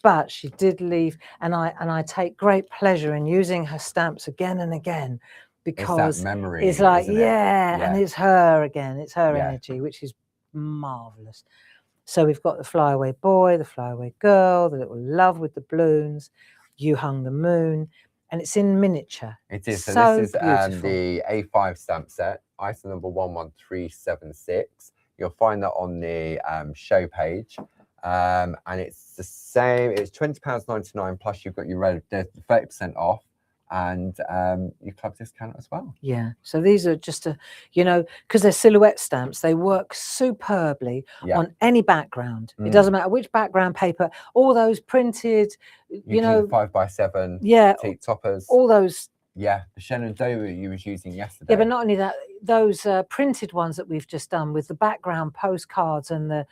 A: But she did leave, and I take great pleasure in using her stamps again and again, because
B: it's that memory.
A: It's like,
B: isn't it?
A: And it's her again. It's her
B: Yeah.
A: energy, which is marvelous. So we've got the flyaway boy, the flyaway girl, the little love with the balloons. You hung the moon, and it's in miniature.
B: It is.
A: So
B: this is
A: beautiful.
B: the A5 stamp set, item number 11376. You'll find that on the show page. And it's the same. It's £20.99 plus you've got your 30% off, and your club discount as well.
A: Yeah. So these are just because they're silhouette stamps, they work superbly on any background. It doesn't matter which background paper. All those printed, you know,
B: 5x7.
A: Yeah.
B: Teak toppers.
A: All those.
B: Yeah, the Shenandoah you was using yesterday.
A: Yeah, but not only that, those printed ones that we've just done with the background postcards and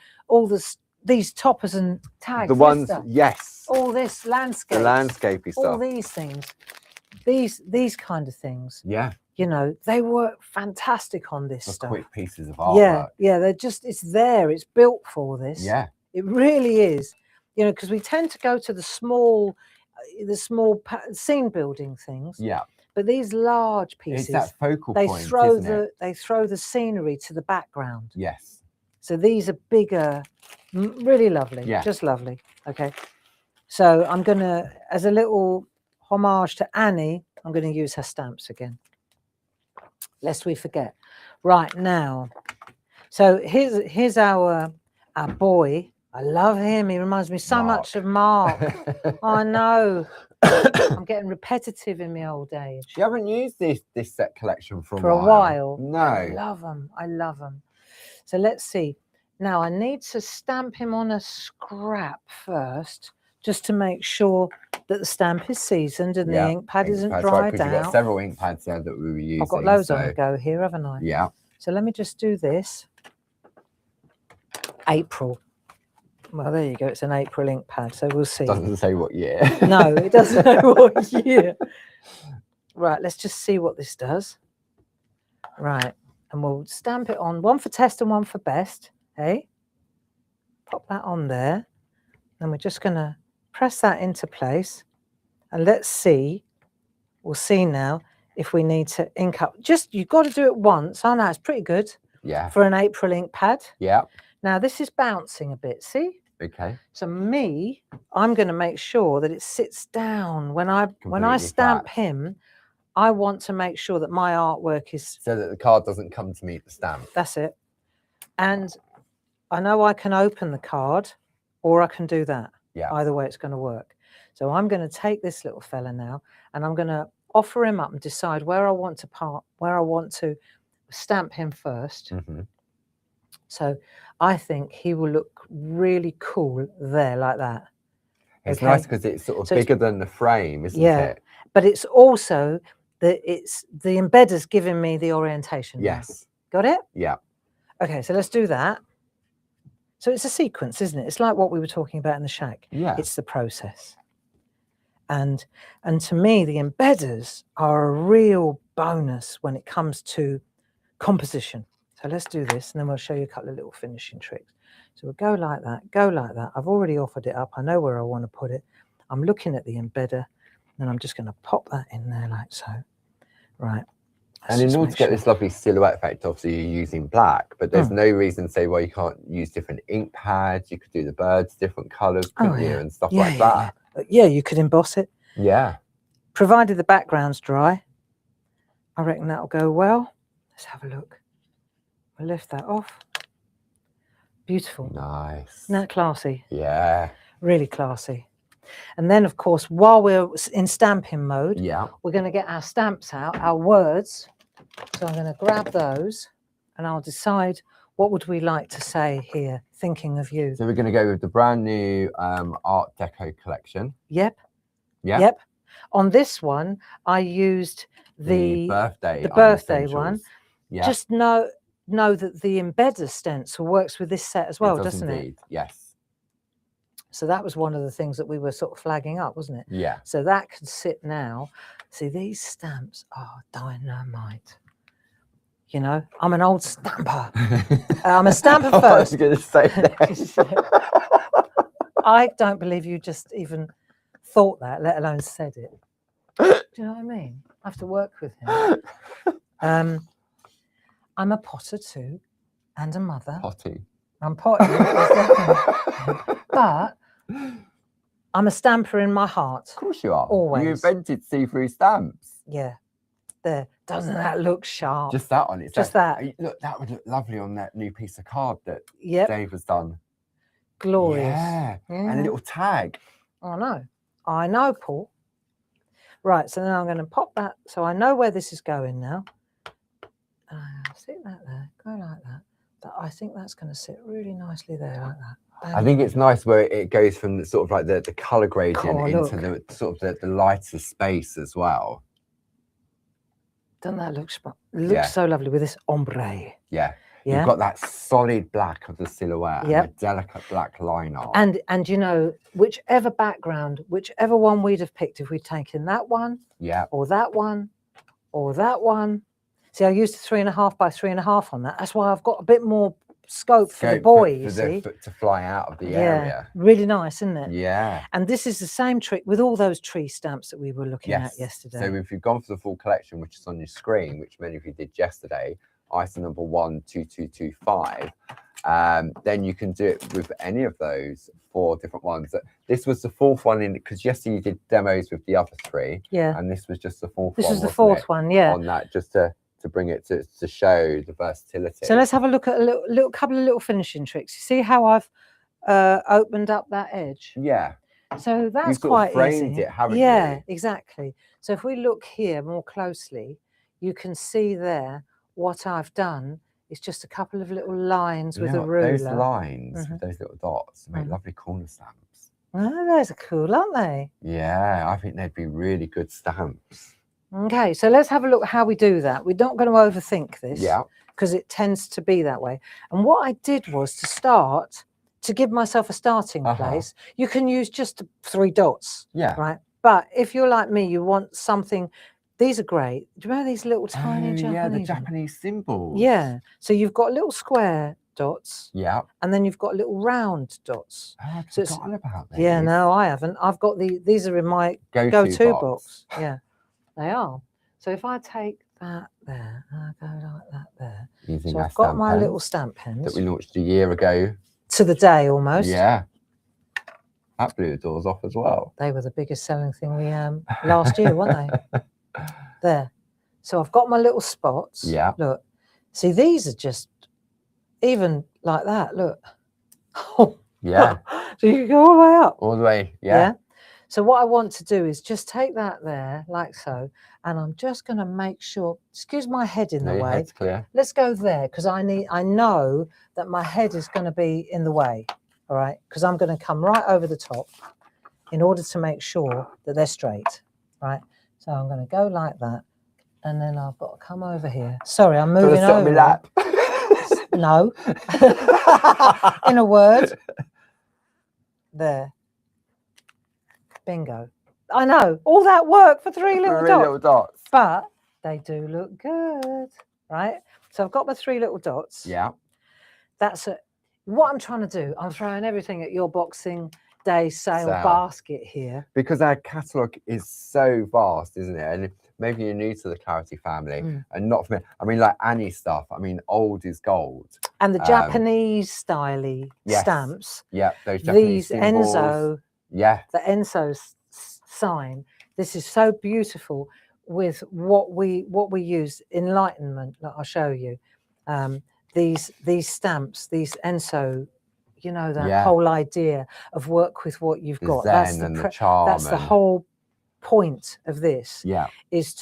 A: these toppers and tags.
B: The ones,
A: stuff.
B: yes.
A: All this landscape.
B: The landscapey stuff.
A: All these things. These kind of things.
B: Yeah.
A: You know, they work fantastic on this stuff.
B: Quick pieces of artwork.
A: Yeah, it's there. It's built for this.
B: Yeah.
A: It really is. You know, because we tend to go to the small scene building things.
B: Yeah.
A: But these large pieces,
B: it's that focal
A: they
B: point,
A: throw
B: isn't it?
A: they throw the scenery to the background.
B: Yes.
A: So these are bigger, really lovely.
B: Yeah.
A: Just lovely. Okay. So I'm gonna, as a little homage to Annie, I'm going to use her stamps again, lest we forget. Right now, so here's our boy. I love him. He reminds me so much of Mark. I know. I'm getting repetitive in my old age.
B: You haven't used this set collection for
A: a while.
B: No.
A: I love them. I love them. So let's see. Now I need to stamp him on a scrap first, just to make sure that the stamp is seasoned and the ink pad isn't dried out.
B: We've got several ink pads there that we were using.
A: I've got loads on the go here, haven't I?
B: Yeah.
A: So let me just do this. April. Well, there you go. It's an April ink pad, so we'll see.
B: Doesn't say what year.
A: No, it doesn't know what year. Right, let's just see what this does. Right, and we'll stamp it on. One for test and one for best. Hey? pop that on there. And we're just going to press that into place. And let's see. We'll see now if we need to ink up. Just, you've got to do it once. I know it's pretty good
B: Yeah.
A: for an April ink pad.
B: Yeah.
A: Now this is bouncing a bit, see?
B: Okay.
A: So I'm going to make sure that it sits down. When I
B: Completely
A: stamp
B: flat.
A: him, I want to make sure that my artwork is...
B: So that the card doesn't come to meet the stamp.
A: That's it. And I know I can open the card or I can do that.
B: Yeah.
A: Either way it's going to work. So I'm going to take this little fella now and I'm going to offer him up and decide where I want to stamp him first.
B: Mm-hmm.
A: So I think he will look really cool there like that.
B: It's
A: Okay.
B: nice because it's sort of bigger than the frame, isn't it?
A: But it's also the embedder's giving me the orientation.
B: Yes.
A: Now. Got it?
B: Yeah.
A: Okay, so let's do that. So it's a sequence, isn't it? It's like what we were talking about in the shack.
B: Yeah.
A: It's the process. And to me, the embedders are a real bonus when it comes to composition. So let's do this, and then we'll show you a couple of little finishing tricks. So we'll go like that, go like that. I've already offered it up. I know where I want to put it. I'm looking at the embedder, and I'm just going to pop that in there like so. Right.
B: And in order to get this lovely silhouette effect, obviously you're using black, but there's no reason to say, well, you can't use different ink pads. You could do the birds different colours, couldn't you, and stuff like that.
A: Yeah, you could emboss it.
B: Yeah.
A: Provided the background's dry, I reckon that'll go well. Let's have a look. We'll lift that off. Beautiful.
B: Nice.
A: Isn't that classy?
B: Yeah.
A: Really classy. And then, of course, while we're in stamping mode, we're going to get our stamps out, our words. So I'm going to grab those and I'll decide what would we like to say here, thinking of you.
B: So we're going to go with the brand new Art Deco collection.
A: Yep.
B: Yeah.
A: Yep. On this one, I used the birthday one.
B: Yeah.
A: Just know that the embedder stencil works with this set as well, doesn't it?
B: Yes.
A: So that was one of the things that we were sort of flagging up, wasn't it?
B: Yeah.
A: So that can sit now. See, these stamps are dynamite. You know, I'm an old stamper. I'm a stamper first.
B: I was going to say that.
A: I don't believe you just even thought that, let alone said it. Do you know what I mean? I have to work with him. I'm a potter too, and a mother.
B: Potty.
A: I'm potty, but I'm a stamper in my heart.
B: Of course you are.
A: Always.
B: You invented see-through stamps.
A: Yeah. There. Doesn't that look sharp?
B: Just that on it.
A: Just that.
B: Look, that would look lovely on that new piece of card that
A: Yep.
B: Dave has done.
A: Glorious.
B: Yeah. And a little tag.
A: I know, Paul. Right, so then I'm going to pop that. So I know where this is going now. Sit that there. Go like that. I think that's going to sit really nicely there like that. Bang.
B: I think it's nice where it goes from the sort of like the colour gradient into the sort of the lighter space as well.
A: Doesn't that look so lovely with this ombre?
B: Yeah.
A: Yeah.
B: You've got that solid black of the silhouette and a delicate black line art.
A: And you know, whichever background, whichever one we'd have picked, if we'd taken that one, or that one, or that one. See, I used 3.5 by 3.5 on that. That's why I've got a bit more scope for the boy, you see.
B: To fly out of the area.
A: Really nice, isn't it?
B: Yeah.
A: And this is the same trick with all those tree stamps that we were looking at yesterday.
B: So if you've gone for the full collection, which is on your screen, which many of you did yesterday, ISO number 12225, then you can do it with any of those 4 different ones. This was the 4th one in, because yesterday you did demos with the other 3.
A: Yeah.
B: And this was just the 4th one.
A: This was the 4th one, yeah.
B: On that, just to bring it to show the versatility.
A: So let's have a look at a couple of little finishing tricks. You see how I've opened up that edge?
B: Yeah.
A: So that's
B: You've sort
A: quite
B: of framed
A: easy.
B: it, haven't you?
A: Yeah, exactly. So if we look here more closely, you can see there what I've done is just a couple of little lines with a ruler.
B: Those lines, with those little dots, make lovely corner stamps.
A: Oh, those are cool, aren't they?
B: Yeah, I think they'd be really good stamps.
A: Okay, so let's have a look how we do that. We're not going to overthink this.
B: Yeah.
A: Because it tends to be that way. And what I did was to give myself a starting place, you can use just 3 dots.
B: Yeah.
A: Right. But if you're like me, you want something. These are great. Do you remember these little tiny Japanese?
B: Yeah, the Japanese symbols.
A: Yeah. So you've got a little square dots,
B: Yeah.
A: and then you've got little round dots.
B: Oh, I've
A: So it's-
B: forgotten about these.
A: Yeah, no, I haven't. I've got these are in my go-to box. Yeah, they are. So if I take that there, and I go like that there.
B: Using
A: So
B: our
A: I've got
B: stamp
A: my
B: pens
A: little stamp pens
B: that we launched a year ago.
A: to the day almost.
B: Yeah. That blew the doors off as well.
A: They were the biggest selling thing we last year, weren't they? There. So I've got my little spots.
B: Yeah.
A: Look. See, these are just even like that. Look. Oh.
B: Yeah.
A: So you can go all the way up.
B: All the way. Yeah.
A: So what I want to do is just take that there, like so, and I'm just going to make sure. Excuse my head in
B: No,
A: the
B: your
A: way.
B: head's clear.
A: Let's go there because I know that my head is going to be in the way. All right, because I'm going to come right over the top in order to make sure that they're straight. Right. So I'm going to go like that, and then I've got to come over here. Sorry, I'm moving
B: Sit on my
A: over.
B: lap.
A: No. In a word. There. Bingo. I know. All that work for three little
B: Three
A: dots.
B: little dots.
A: But they do look good. Right? So I've got my 3 little dots.
B: Yeah.
A: That's it. What I'm trying to do, I'm throwing everything at your Boxing Day sale basket here.
B: Because our catalogue is so vast, isn't it? And maybe you're new to the Clarity family and not familiar. I mean, like Annie stuff. I mean, old is gold.
A: And the Japanese styly stamps.
B: Yeah, those Japanese
A: these
B: symbols.
A: Enzo.
B: Yeah.
A: The Enzo sign. This is so beautiful with what we use. Enlightenment. Look, I'll show you. These stamps, these Enzo. You know, that whole idea of work with what you've got.
B: That's the charm.
A: That's the whole point of this.
B: Yeah.
A: Is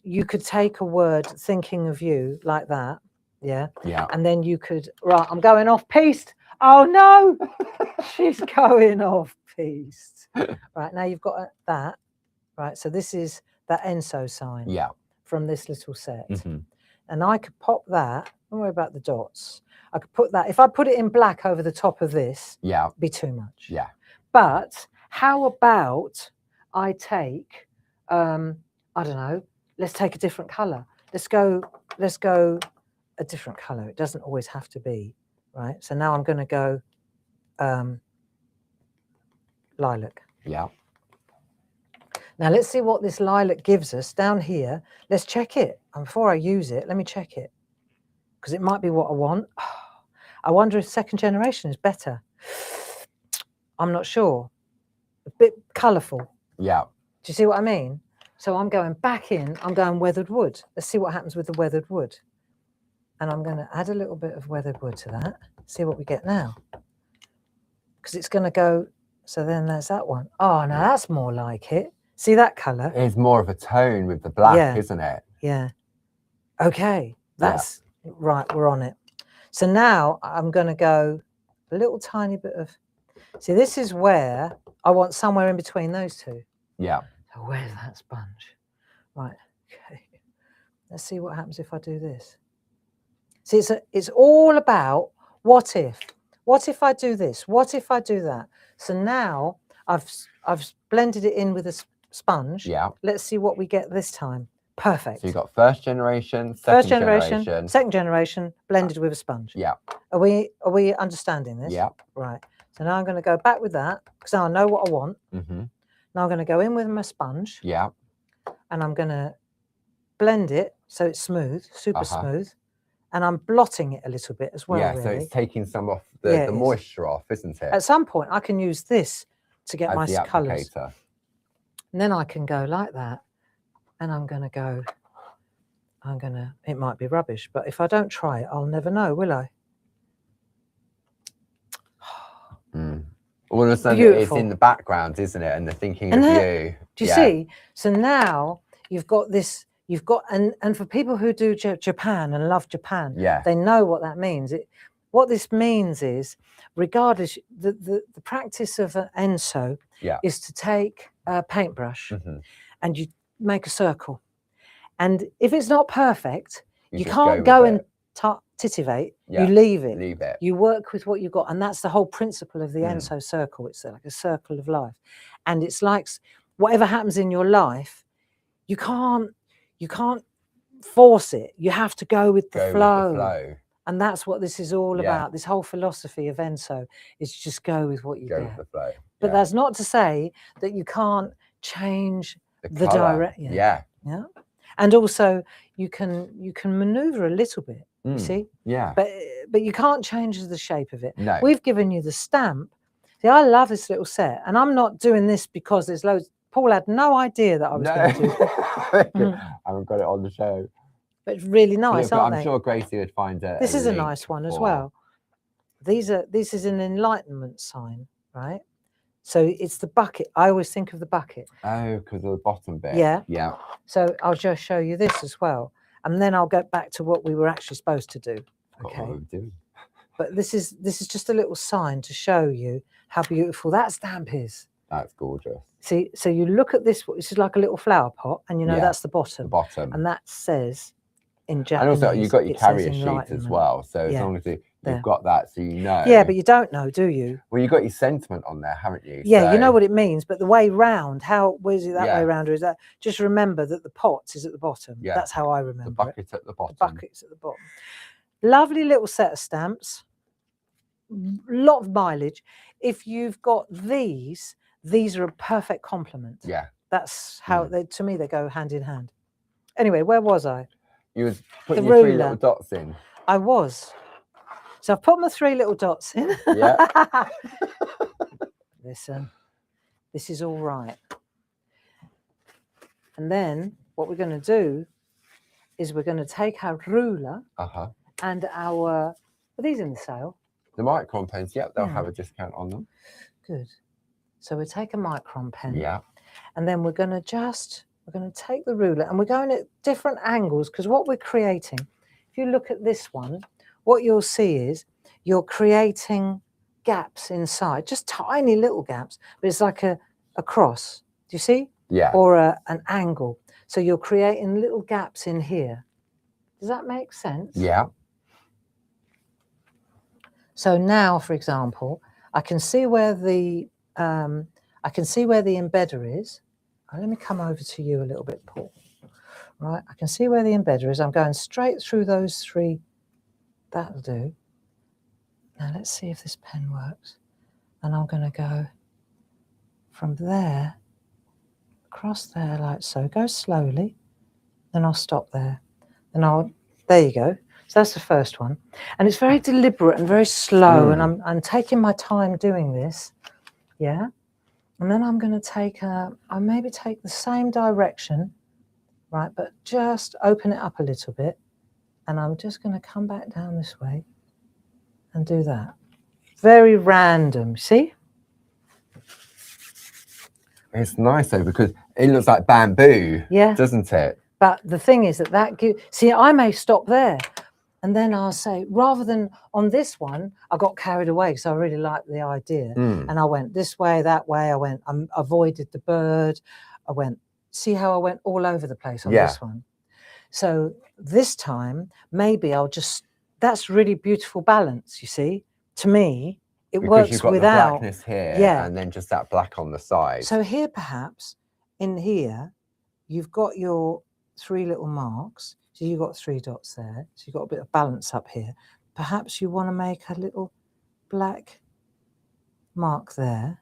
A: you could take a word thinking of you like that. Yeah.
B: Yeah.
A: And then you could, right, I'm going off piste. Oh no, she's going off piste. Right, now you've got that. Right, so this is that Enzo sign.
B: Yeah.
A: From this little set. And I could pop that. Don't worry about the dots. I could put that, if I put it in black over the top of this, it'd be too much.
B: Yeah.
A: But how about I take, I don't know, let's take a different colour. Let's go a different colour. It doesn't always have to be, right? So now I'm going to go lilac.
B: Yeah.
A: Now let's see what this lilac gives us down here. Let's check it. And before I use it, let me check it. Because it might be what I want. I wonder if second generation is better. I'm not sure. A bit colourful.
B: Yeah.
A: Do you see what I mean? So I'm going back in, I'm going weathered wood. Let's see what happens with the weathered wood. And I'm going to add a little bit of weathered wood to that. See what we get now. Because it's going to go, so then there's that one. Oh, now that's more like it. See that colour?
B: It's more of a tone with the black, isn't it?
A: Yeah. Okay. That's right. We're on it. So now I'm going to go a little tiny bit of, see, this is where I want somewhere in between those two.
B: Yeah.
A: So where's that sponge? Right. Okay. Let's see what happens if I do this. See, it's all about what if. What if I do this? What if I do that? So now I've blended it in with a sponge.
B: Yeah.
A: Let's see what we get this time. Perfect.
B: So you've got first generation, second generation,
A: second generation, blended with a sponge.
B: Yeah.
A: Are we understanding this?
B: Yeah.
A: Right. So now I'm going to go back with that because now I know what I want. Now I'm going to go in with my sponge.
B: Yeah.
A: And I'm going to blend it so it's smooth, super smooth. And I'm blotting it a little bit as well.
B: Yeah,
A: really.
B: so it's taking some off the moisture off, isn't it?
A: At some point, I can use this to get my colours.
B: Applicator.
A: And then I can go like that. And I'm going to go, it might be rubbish, but if I don't try it, I'll never know, will I?
B: All of a sudden,
A: Beautiful.
B: it's in the background, isn't it? And they're thinking of you.
A: Do you see? So now you've got this, and for people who do Japan and love Japan, they know what that means. What this means is, regardless, the practice of an Enso is to take a paintbrush and you make a circle. And if it's not perfect, you can't go and titivate. You leave it.
B: Leave it.
A: You work with what you've got. And that's the whole principle of the Enso circle. It's like a circle of life. And it's like whatever happens in your life, you can't force it. You have to go with the flow. And that's what this is all
B: Yeah.
A: about. This whole philosophy of Enso is just go with what you
B: Go
A: get.
B: with the flow.
A: But
B: Yeah.
A: that's not to say that you can't change the
B: colour.
A: direct.
B: Yeah.
A: Yeah. And also you can maneuver a little bit, you
B: Mm.
A: see,
B: Yeah.
A: but you can't change the shape of it.
B: No.
A: We've given you the stamp. See, I love this little set, and I'm not doing this because there's loads. Paul had no idea that I was going to do it.
B: I haven't got it on the show.
A: But it's really nice,
B: But
A: aren't
B: I'm
A: they?
B: sure Gracie would find it.
A: This is a nice one as well. This is an enlightenment sign, right? So it's the bucket. I always think of the bucket.
B: Oh, because of the bottom bit.
A: Yeah.
B: Yeah.
A: So I'll just show you this as well, and then I'll get back to what we were actually supposed to do.
B: Got
A: Okay.
B: what we're doing.
A: But this is just a little sign to show you how beautiful that stamp is.
B: That's gorgeous.
A: See, so you look at this. This is like a little flower pot, and you know
B: Yeah,
A: that's the
B: The
A: bottom,
B: bottom.
A: and that says in
B: And
A: Japanese.
B: also, you've got your
A: it says
B: carrier sheet as
A: enlightenment.
B: well. So as
A: Yeah.
B: long as
A: There.
B: you've got that, so you know.
A: Yeah, but you don't know, do you?
B: Well, you've got your sentiment on there, haven't you?
A: Yeah, you know
B: So-
A: what it means, but the way round, where's it that
B: Yeah.
A: way round, or is that just remember that the pot is at the bottom?
B: Yeah.
A: That's how I
B: The
A: remember it.
B: bucket at the
A: The
B: bottom.
A: bucket's at the bottom. Lovely little set of stamps. Lot of mileage. If you've got these are a perfect complement.
B: Yeah.
A: That's how they, to me, they go hand in hand. Anyway, where was I?
B: You was putting
A: The
B: your 3
A: ruler.
B: little dots in.
A: I was. So I've put my 3 little dots in.
B: Yeah.
A: Listen, this is all right. And then what we're going to do is we're going to take our ruler
B: Uh-huh.
A: and are these in the sale?
B: The micron pens, yep, they'll
A: Yeah.
B: have a discount on them.
A: Good. So we take a micron pen.
B: Yeah.
A: And then we're going to take the ruler and we're going at different angles, because what we're creating, if you look at this one, what you'll see is you're creating gaps inside, just tiny little gaps, but it's like a cross. Do you see?
B: Yeah.
A: Or an angle. So you're creating little gaps in here. Does that make sense?
B: Yeah.
A: So now, for example, I can see where the embedder is. Let me come over to you a little bit, Paul. Right, I can see where the embedder is. I'm going straight through those 3. That'll do. Now let's see if this pen works. And I'm going to go from there across there like so. Go slowly. Then I'll stop there. Then there you go. So that's the first one. And it's very deliberate and very slow. And I'm taking my time doing this. Yeah. And then I'm going to I'll maybe take the same direction, right, but just open it up a little bit. And I'm just going to come back down this way and do that. Very random, see?
B: It's nice though, because it looks like bamboo,
A: Yeah.
B: doesn't it?
A: But the thing is that see, I may stop there. And then I'll say, rather than on this one, I got carried away because I really liked the idea. And I went this way, that way. I avoided the bird. See how I went all over the place on this one? So this time, maybe that's really beautiful balance, you see? To me, it
B: Because
A: works
B: you've got
A: without.
B: the blackness here,
A: Yeah.
B: and then just that black on the side.
A: So here, perhaps, in here, you've got your 3 little marks. So you've got 3 dots there. So you've got a bit of balance up here. Perhaps you want to make a little black mark there.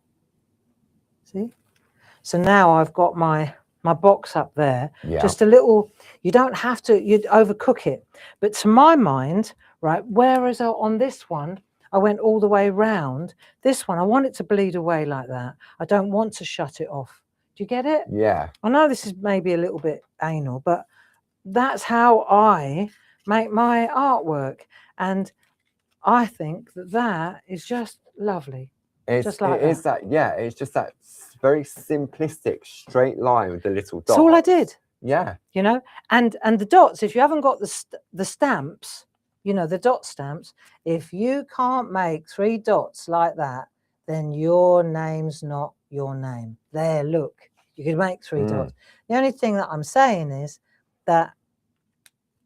A: See? So now I've got my box up there.
B: Yeah.
A: Just a little, you don't have to, you'd overcook it. But to my mind, right, whereas on this one, I went all the way round. This one, I want it to bleed away like that. I don't want to shut it off. Do you get it?
B: Yeah.
A: I know this is maybe a little bit anal, but that's how I make my artwork. And I think that is just lovely.
B: It's
A: Just like
B: it's just that very simplistic straight line with the little dots.
A: That's all I did,
B: Yeah.
A: you know. And the dots, if you haven't got the stamps, you know, the dot stamps, if you can't make 3 dots like that, then your name's not your name. There, look, you could make 3 dots. The only thing that I'm saying is that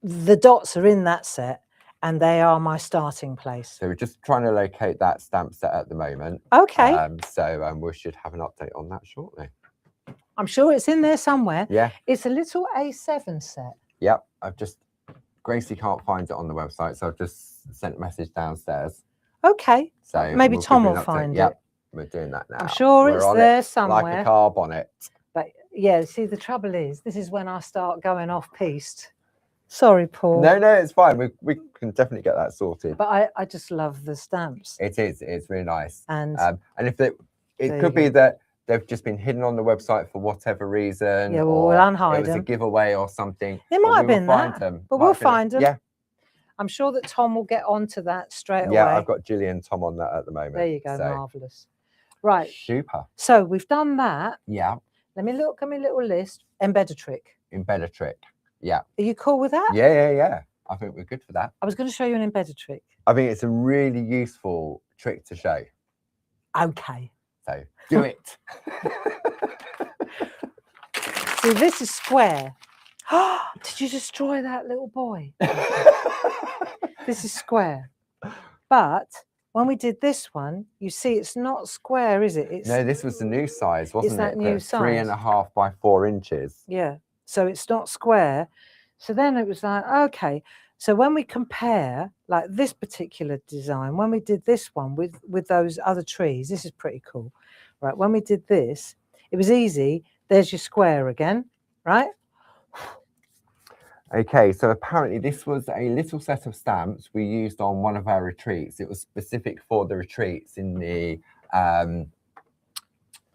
A: the dots are in that set and they are my starting place.
B: So we're just trying to locate that stamp set at the moment.
A: Okay.
B: So we should have an update on that shortly.
A: I'm sure it's in there somewhere.
B: Yeah.
A: It's a little A7 set.
B: Yep. Gracie can't find it on the website, so I've just sent a message downstairs.
A: Okay.
B: So
A: Maybe
B: we'll give
A: Tom
B: you an
A: will
B: update.
A: find
B: Yep,
A: it.
B: we're doing that now.
A: I'm sure
B: We're
A: it's
B: on
A: there
B: it
A: somewhere.
B: like a car bonnet.
A: But yeah, see, the trouble is, this is when I start going off piste. Sorry, Paul.
B: No, it's fine. We can definitely get that sorted.
A: But I just love the stamps.
B: It is. It's really nice.
A: And
B: if it could be that they've just been hidden on the website for whatever reason.
A: Yeah,
B: or
A: we'll unhide
B: it was a
A: them.
B: giveaway or something.
A: It might have been that, but we'll find them.
B: Yeah.
A: I'm sure that Tom will get onto that straight away.
B: Yeah, I've got Julie and Tom on that at the moment.
A: There you go, marvellous. Right.
B: Super.
A: So we've done that.
B: Yeah.
A: Let me look at my little list. Embed-A-Trick.
B: Embed-A-Trick. Yeah.
A: Are you cool with that?
B: Yeah. I think we're good for that.
A: I was going to show you an Embed-A-Trick.
B: I think it's a really useful trick to show.
A: Okay.
B: So do it.
A: See, this is square. Did you destroy that little boy? This is square. But when we did this one, you see it's not square, is it? It's,
B: no, this was the new size, wasn't it?
A: that new size?
B: 3.5 by 4 inches.
A: Yeah. So it's not square. So then it was like, okay. So when we compare like this particular design, when we did this one with those other trees, this is pretty cool. Right. When we did this, it was easy. There's your square again, right?
B: Okay, so apparently this was a little set of stamps we used on one of our retreats. It was specific for the retreats in the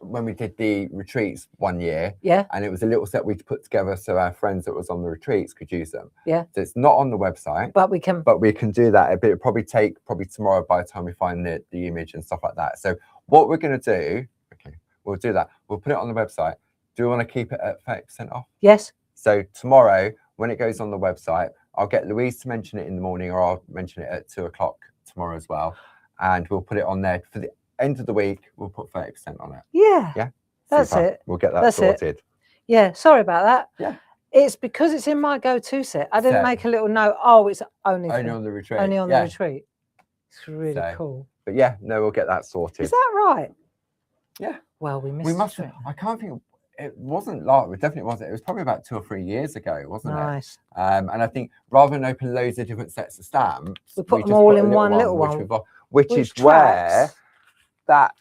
B: when we did the retreats one year.
A: Yeah.
B: And it was a little set we'd put together so our friends that was on the retreats could use them.
A: Yeah.
B: So it's not on the website.
A: But we can
B: do that. It'll probably take tomorrow by the time we find the image and stuff like that. So what we're going to do, okay, we'll do that. We'll put it on the website. Do we want to keep it at 30% off?
A: Yes.
B: So tomorrow, when it goes on the website, I'll get Louise to mention it in the morning, or I'll mention it at 2 o'clock tomorrow as well. And we'll put it on there for the end of the week. We'll put 30% on it.
A: Yeah.
B: Yeah.
A: That's
B: Super.
A: it.
B: We'll get that sorted.
A: Yeah. Sorry about that.
B: Yeah.
A: It's because it's in my go-to set. I didn't make a little note. Oh, it's only
B: on the retreat.
A: Only on the retreat. It's really cool.
B: But yeah, no, we'll get that sorted.
A: Is that right?
B: Yeah.
A: Well, we missed.
B: We must have. I can't think. It wasn't like. It definitely wasn't. It was probably about 2 or 3 years ago, wasn't it?
A: Nice.
B: And I think rather than open loads of different sets of stamps,
A: we put them all in one little one,
B: which is where that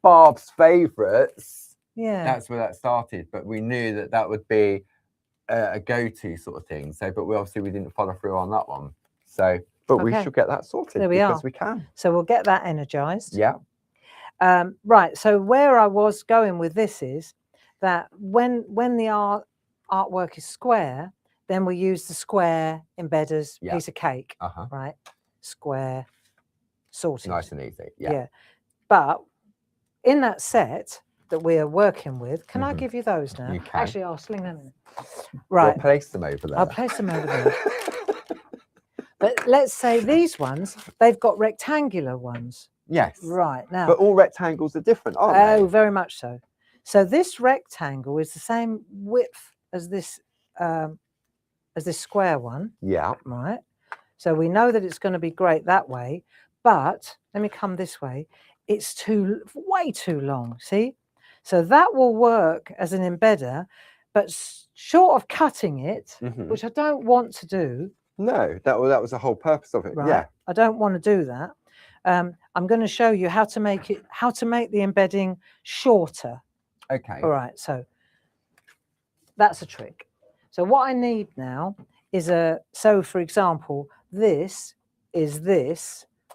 B: Barb's favourites.
A: Yeah.
B: That's where that started. But we knew that that would be a go-to sort of thing. So, but we didn't follow through on that one. So, but we should get that sorted.
A: There we are.
B: Because we can.
A: So we'll get that energized.
B: Yeah.
A: Right. So where I was going with this is that when the artwork is square, then we use the square embedders piece of cake. Right. Square sorted.
B: Nice and easy. Yeah.
A: But in that set that we are working with, can I give you those now?
B: You can.
A: Actually, I'll sling them in. Right.
B: We'll place them over there.
A: I'll place them over there. But let's say these ones, they've got rectangular ones.
B: Yes.
A: Right. Now.
B: But all rectangles are different, aren't they?
A: Oh, very much so. So this rectangle is the same width as this square one.
B: Yeah.
A: Right. So we know that it's going to be great that way. But let me come this way. It's way too long. See? So that will work as an embedder, but short of cutting it, which I don't want to do.
B: No, that was the whole purpose of it.
A: Right?
B: Yeah.
A: I don't want to do that. I'm going to show you how to make the embedding shorter.
B: Okay.
A: All right. So that's a trick. So what I need now is so for example, this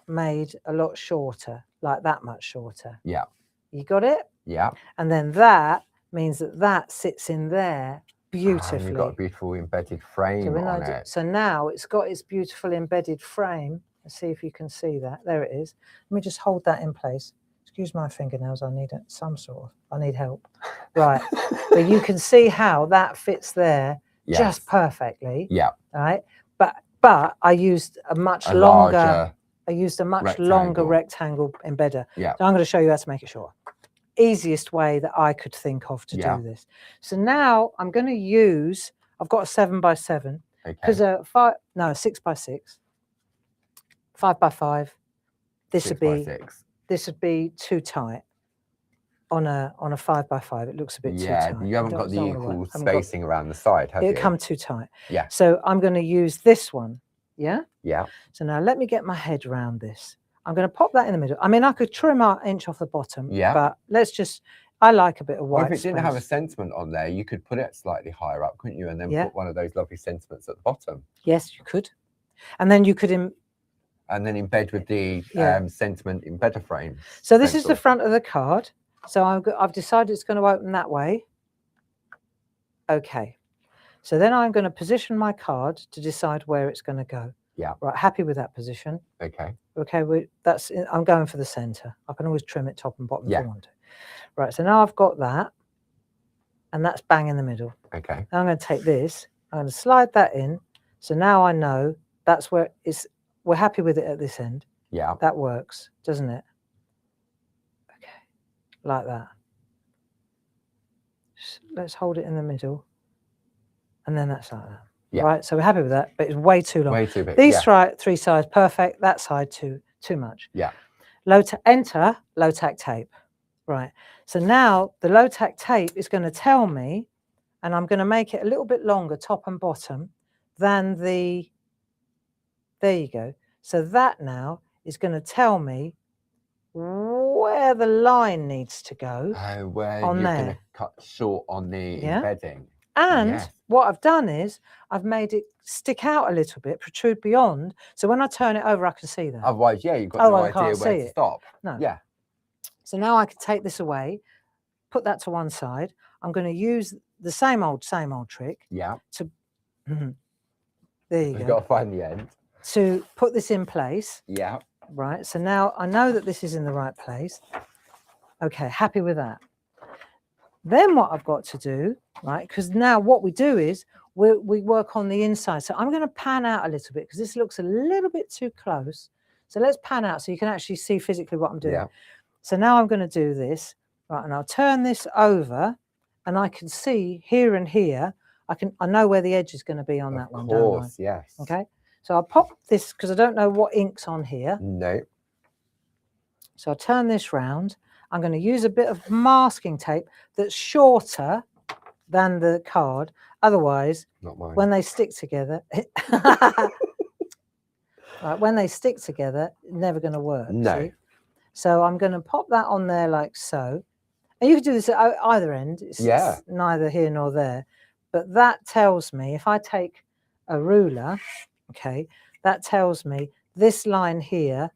A: made a lot shorter, like that much shorter.
B: Yeah.
A: You got it?
B: Yeah.
A: And then that means that sits in there beautifully.
B: You've got a beautiful embedded frame on it.
A: So now it's got its beautiful embedded frame. Let's see if you can see that. There it is. Let me just hold that in place. Excuse my fingernails. I need I need help. Right. But you can see how that fits there just perfectly.
B: Yeah.
A: All right. But I used a much longer rectangle embedder.
B: Yeah.
A: So I'm going to show you how to make it shorter. Easiest way that I could think of to do this. So now I'm going to use, I've got a 7x7 because a 6x6, 5x5. This would be too tight on a 5x5. It looks a bit too tight.
B: You haven't got the equal spacing around the side, have you?
A: It'll come too tight.
B: Yeah.
A: So I'm going to use this one. Yeah.
B: Yeah.
A: So now let me get my head around this. I'm going to pop that in the middle. I mean, I could trim an inch off the bottom.
B: Yeah.
A: But let's just. I like a bit of white
B: Or if it didn't have a
A: space.
B: sentiment on there, you could put it slightly higher up, couldn't you? And then
A: Yeah.
B: put one of those lovely sentiments at the bottom.
A: Yes, you could. And then you could.
B: And then embed with the sentiment embedder frame.
A: So this is the front of the card. So I've decided it's going to open that way. Okay. So then I'm going to position my card to decide where it's going to go.
B: Yeah.
A: Right. Happy with that position.
B: Okay.
A: Okay. I'm going for the center. I can always trim it top and bottom if I
B: Yeah.
A: want to. Right. So now I've got that. And that's bang in the middle.
B: Okay.
A: Now I'm going to take this. I'm going to slide that in. So now I know that's where it's. We're happy with it at this end.
B: Yeah.
A: That works, doesn't it? Okay. Like that. Let's hold it in the middle. And then that's like that.
B: Yeah.
A: Right. So we're happy with that, but it's way too long.
B: Way too big.
A: These three sides, perfect. That side too much.
B: Yeah.
A: Enter low tack tape. Right. So now the low tack tape is going to tell me, and I'm going to make it a little bit longer, top and bottom, than the. There you go. So that now is going to tell me where the line needs to go.
B: Oh, where
A: on
B: you're
A: there.
B: going to cut short on the
A: Yeah.
B: embedding.
A: And
B: Yes.
A: what I've done is I've made it stick out a little bit, protrude beyond. So when I turn it over, I can see that.
B: Otherwise, yeah, you've got
A: Oh,
B: no
A: I
B: idea
A: can't
B: where
A: see
B: to
A: it.
B: stop.
A: No.
B: Yeah.
A: So now I can take this away, put that to one side. I'm going to use the same old trick.
B: Yeah.
A: There you
B: You've
A: go.
B: got to find the end.
A: To put this in place.
B: Yeah.
A: Right. So now I know that this is in the right place. Okay. Happy with that. Then what I've got to do, right, because now what we do is we work on the inside. So I'm going to pan out a little bit because this looks a little bit too close. So let's pan out so you can actually see physically what I'm doing.
B: Yeah.
A: So now I'm going to do this, right, and I'll turn this over and I can see here and here, I know where the edge is going to be on that one, don't I?
B: Of course, yes.
A: Okay. So I'll pop this because I don't know what ink's on here.
B: No.
A: So I'll turn this round. I'm going to use a bit of masking tape that's shorter than the card. Otherwise,
B: Not mine.
A: when they stick together, right, when they stick together, it's never going to work.
B: No.
A: See? So I'm going to pop that on there like so. And you can do this at either end. It's neither here nor there. But that tells me, if I take a ruler, okay, that tells me this line here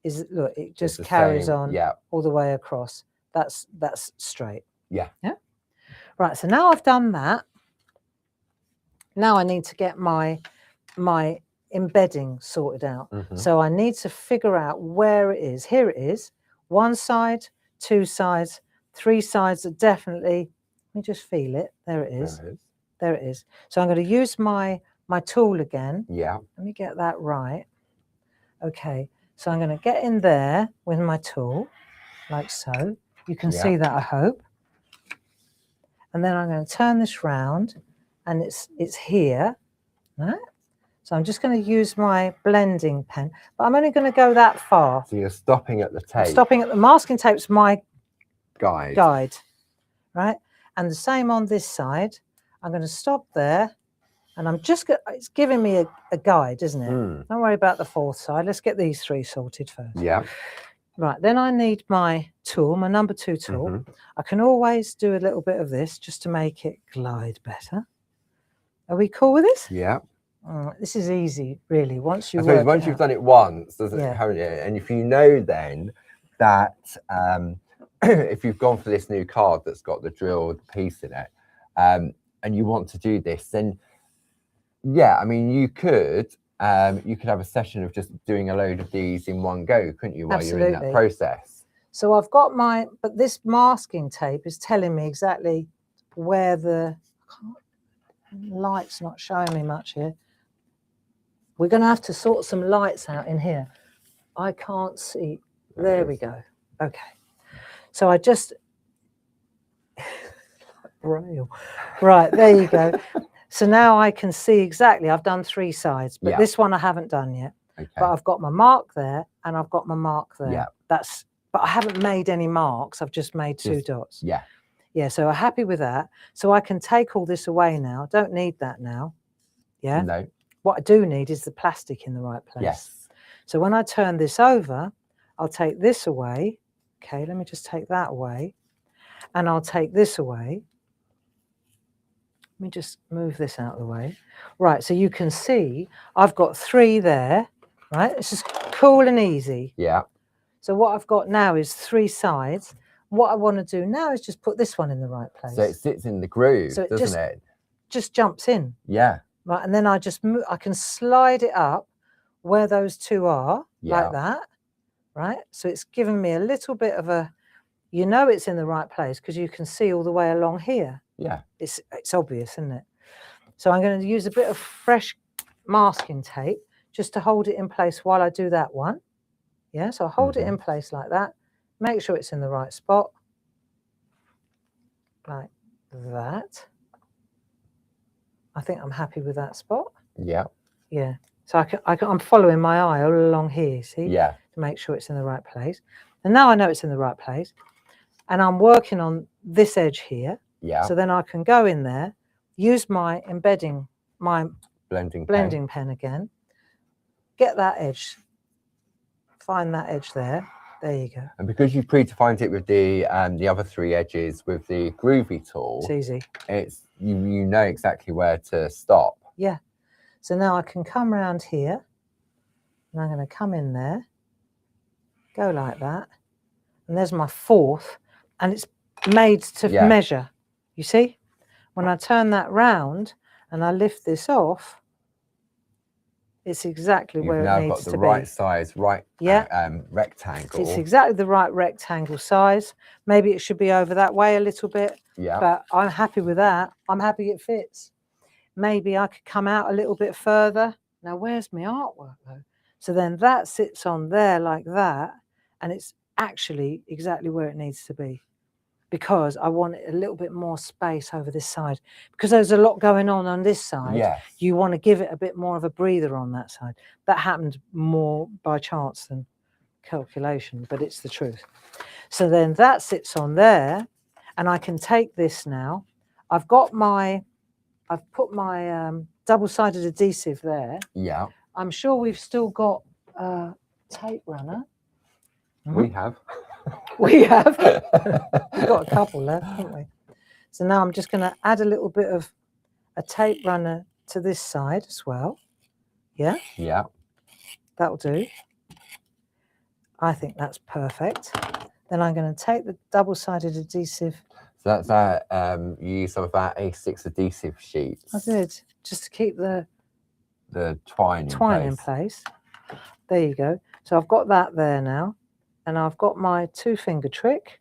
A: is, look, it just carries on all the way across. That's straight.
B: Yeah.
A: Yeah. Right. So now I've done that. Now I need to get my embedding sorted out.
B: Mm-hmm.
A: So I need to figure out where it is. Here it is. One side, two sides, three sides are definitely. Let me just feel it. There it is. There it is. So I'm going to use my tool again.
B: Yeah.
A: Let me get that right. Okay. So I'm going to get in there with my tool, like so. You can see that, I hope. And then I'm going to turn this round, and it's here, right? So I'm just going to use my blending pen, but I'm only going to go that far.
B: So you're stopping at the tape.
A: Stopping at the masking tape's my
B: guide,
A: right? And the same on this side. I'm going to stop there, and I'm just it's giving me a guide, isn't it?
B: Mm.
A: Don't worry about the fourth side. Let's get these three sorted first.
B: Yeah.
A: Right, then I need my tool, my number 2 tool.
B: Mm-hmm.
A: I can always do a little bit of this just to make it glide better. Are we cool with this?
B: Yeah.
A: This is easy, really. Once you
B: once you've done it once, haven't you? And if you know then that if you've gone for this new card that's got the drilled piece in it, and you want to do this, then yeah, I mean you could have a session of just doing a load of these in one go, couldn't you, while you're in that process?
A: So I've got but this masking tape is telling me exactly where the light's not showing me much here. We're going to have to sort some lights out in here. I can't see. There we go. Okay. So I just right, there you go. So now I can see exactly. I've done 3 sides, but this one I haven't done yet.
B: Okay.
A: But I've got my mark there, and I've got my mark there.
B: Yeah.
A: But I haven't made any marks. I've just made 2 dots.
B: Yeah.
A: Yeah. So I'm happy with that. So I can take all this away now. Don't need that now. Yeah.
B: No.
A: What I do need is the plastic in the right place.
B: Yes.
A: So when I turn this over, I'll take this away. Okay, let me just take that away. And I'll take this away. Let me just move this out of the way. Right, so you can see I've got 3 there, right? It's just cool and easy.
B: Yeah.
A: So what I've got now is 3 sides. What I want to do now is just put this one in the right place.
B: So it sits in the groove,
A: So it
B: doesn't it?
A: just jumps in.
B: Yeah.
A: Right, and then I just I can slide it up where those 2 are, like that, right? So it's giving me a little bit of a, you know, it's in the right place because you can see all the way along here.
B: Yeah.
A: It's obvious, isn't it? So I'm going to use a bit of fresh masking tape just to hold it in place while I do that one. Yeah, so I'll hold it in place like that. Make sure it's in the right spot. Like that. I think I'm happy with that spot.
B: Yeah.
A: Yeah. So I'm following my eye all along here, see?
B: Yeah.
A: To make sure it's in the right place. And now I know it's in the right place. And I'm working on this edge here.
B: Yeah.
A: So then I can go in there, use my embedding, my
B: blending
A: pen again, get that edge, find that edge there. There you go.
B: And because you predefined it with the other 3 edges with the Groovy tool,
A: it's easy.
B: It's you know exactly where to stop.
A: Yeah. So now I can come around here, and I'm going to come in there, go like that, and there's my 4th, and it's made to measure. You see, when I turn that round and I lift this off, it's exactly where it needs to be. You've now got the
B: right size, rectangle.
A: It's exactly the right rectangle size. Maybe it should be over that way a little bit.
B: Yeah.
A: But I'm happy with that. I'm happy it fits. Maybe I could come out a little bit further. Now, where's my artwork though? So then that sits on there like that, and it's actually exactly where it needs to be, because I want a little bit more space over this side, because there's a lot going on this side.
B: Yes.
A: You want to give it a bit more of a breather on that side. That happened more by chance than calculation, but it's the truth. So then that sits on there, and I can take this now. I've put my double-sided adhesive there.
B: Yeah.
A: I'm sure we've still got a tape runner.
B: We have.
A: We have. We've got a couple left, haven't we? So now I'm just going to add a little bit of a tape runner to this side as well. Yeah?
B: Yeah.
A: That'll do. I think that's perfect. Then I'm going to take the double-sided adhesive.
B: So that's you use some of our A6 adhesive sheets.
A: I did, just to keep the
B: twine
A: in place. There you go. So I've got that there now, and I've got my 2-finger trick.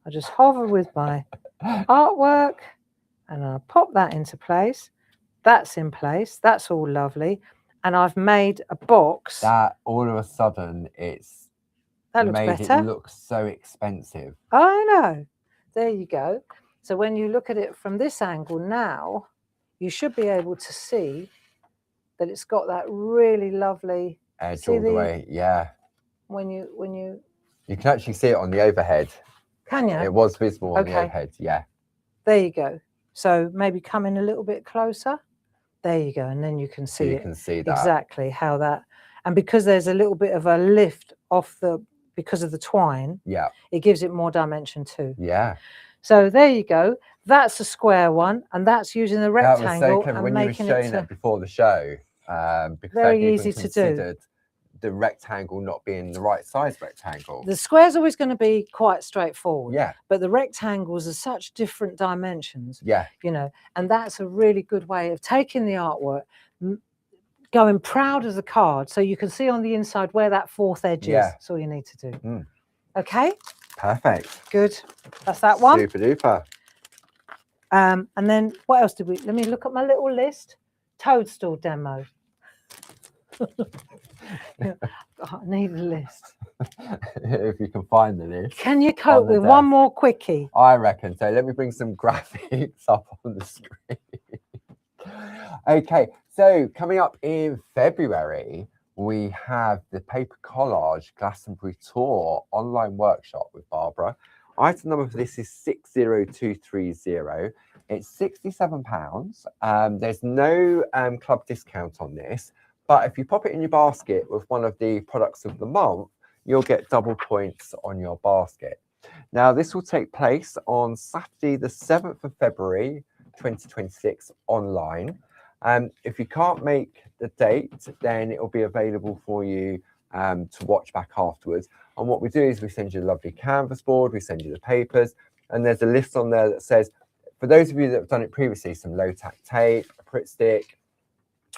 A: I just hover with my artwork, and I pop that into place. That's in place. That's all lovely. And I've made a box.
B: That all of a sudden
A: that looks better.
B: It looks so expensive.
A: I know. There you go. So when you look at it from this angle now, you should be able to see that it's got that really lovely
B: edge all the way. Yeah.
A: When you
B: can actually see it on the overhead.
A: Can you?
B: It was visible on the overhead. Yeah.
A: There you go. So maybe come in a little bit closer. There you go, and then you can see
B: can see that
A: exactly how that. And because there's a little bit of a lift off because of the twine.
B: Yeah.
A: It gives it more dimension too.
B: Yeah.
A: So there you go. That's a square one, and that's using the rectangle.
B: That was so clever when you were showing it before the show. Because
A: very easy to do.
B: The rectangle not being the right size rectangle.
A: The square's always going to be quite straightforward.
B: Yeah.
A: But the rectangles are such different dimensions.
B: Yeah.
A: You know, and that's a really good way of taking the artwork, going proud of the card, so you can see on the inside where that 4th edge is. That's all you need to do. Okay.
B: Perfect.
A: Good. That's that one.
B: Super duper.
A: And then what else did we? Let me look at my little list. Toadstool demo. I need a list.
B: If you can find the list.
A: Can you cope with one more quickie?
B: I reckon so. Let me bring some graphics up on the screen. Okay, so coming up in February, we have the Paper Collage Glastonbury Tour online workshop with Barbara. Item number for this is 60230. It's £67. There's no club discount on this, but if you pop it in your basket with one of the products of the month, you'll get double points on your basket. Now, this will take place on Saturday, the 7th of February, 2026, online. If you can't make the date, then it will be available for you to watch back afterwards. And what we do is we send you a lovely canvas board, we send you the papers, and there's a list on there that says, for those of you that have done it previously, some low-tack tape, a Pritt stick,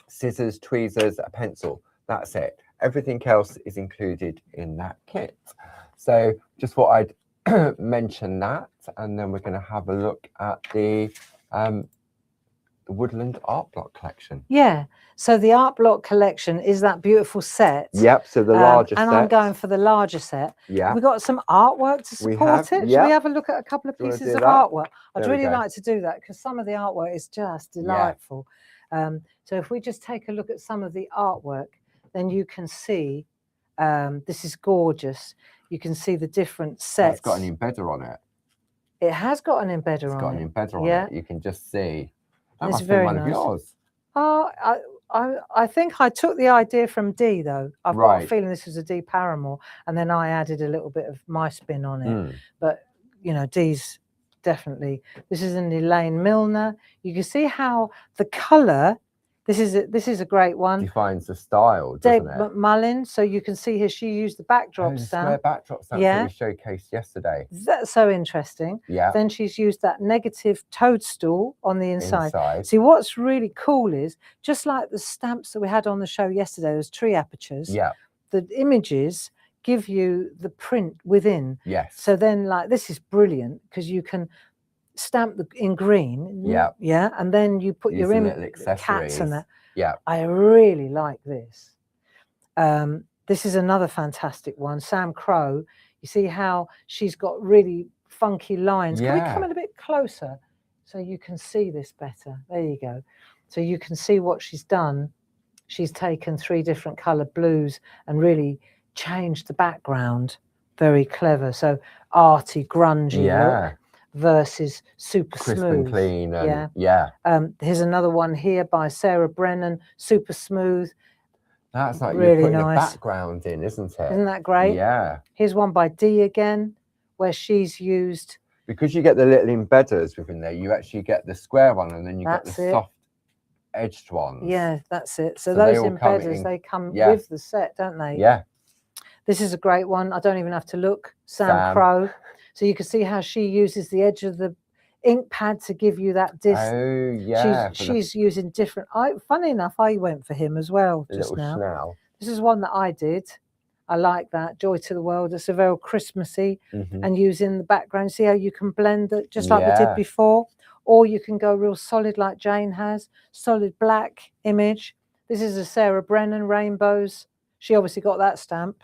B: scissors, tweezers, a pencil. That's it. Everything else is included in that kit. So just thought I'd mention that, and then we're going to have a look at the Woodland Art Block collection.
A: Yeah. So the Art Block collection is that beautiful set.
B: Yep. So the larger set.
A: And I'm going for the larger set.
B: Yeah.
A: We've got some artwork to support it. Should we have a look at a couple of pieces of artwork? I'd really like to do that because some of the artwork is just delightful. So if we just take a look at some of the artwork, then you can see this is gorgeous. You can see the different sets.
B: It's got an embedder on it.
A: It has got an embedder on it.
B: It's got an embedder on it. You can just see. That
A: it's
B: must
A: very
B: be one
A: nice.
B: of yours.
A: Oh, I think I took the idea from Dee, though. I've got a feeling this was a Dee Paramore, and then I added a little bit of my spin on it. But, you know, Dee's definitely. This is an Elaine Milner. You can see how the colour, this is a great one.
B: Defines the style, doesn't
A: Deb
B: it?
A: McMullin. So you can see here she used the backdrop
B: the
A: stamp.
B: square backdrop stamp that we showcased yesterday.
A: That's so interesting.
B: Yeah.
A: Then she's used that negative toadstool on the inside. See, what's really cool is, just like the stamps that we had on the show yesterday, those tree apertures, the images give you the print within.
B: Yes.
A: So then, like, this is brilliant because you can stamp in green. Yeah. And then you put your cats and that.
B: Yeah.
A: I really like this. This is another fantastic one. Sam Crow. You see how she's got really funky lines. Can we come in a bit closer so you can see this better? There you go. So you can see what she's done. She's taken 3 different color blues and really changed the background. Very clever. So arty, grungy look versus super
B: crisp
A: smooth
B: and clean. And
A: here's another one here by Sarah Brennan, super smooth.
B: That's like
A: really
B: you're putting
A: nice.
B: a background in, isn't it?
A: Isn't that great?
B: Yeah.
A: Here's one by Dee again, where she's used.
B: Because you get the little embedders within there, you actually get the square one, and then you get the soft edged ones.
A: Yeah, that's it. So those embedders, they come with the set, don't they?
B: Yeah.
A: This is a great one. I don't even have to look. Sam Crow. So you can see how she uses the edge of the ink pad to give you that disc.
B: Oh, yeah.
A: She's using different. Funny enough, I went for him as well just now.
B: Schnell.
A: This is one that I did. I like that. Joy to the World. It's a very Christmassy, and using the background. See how you can blend it just like we did before, or you can go real solid like Jane has. Solid black image. This is a Sarah Brennan, Rainbows. She obviously got that stamp.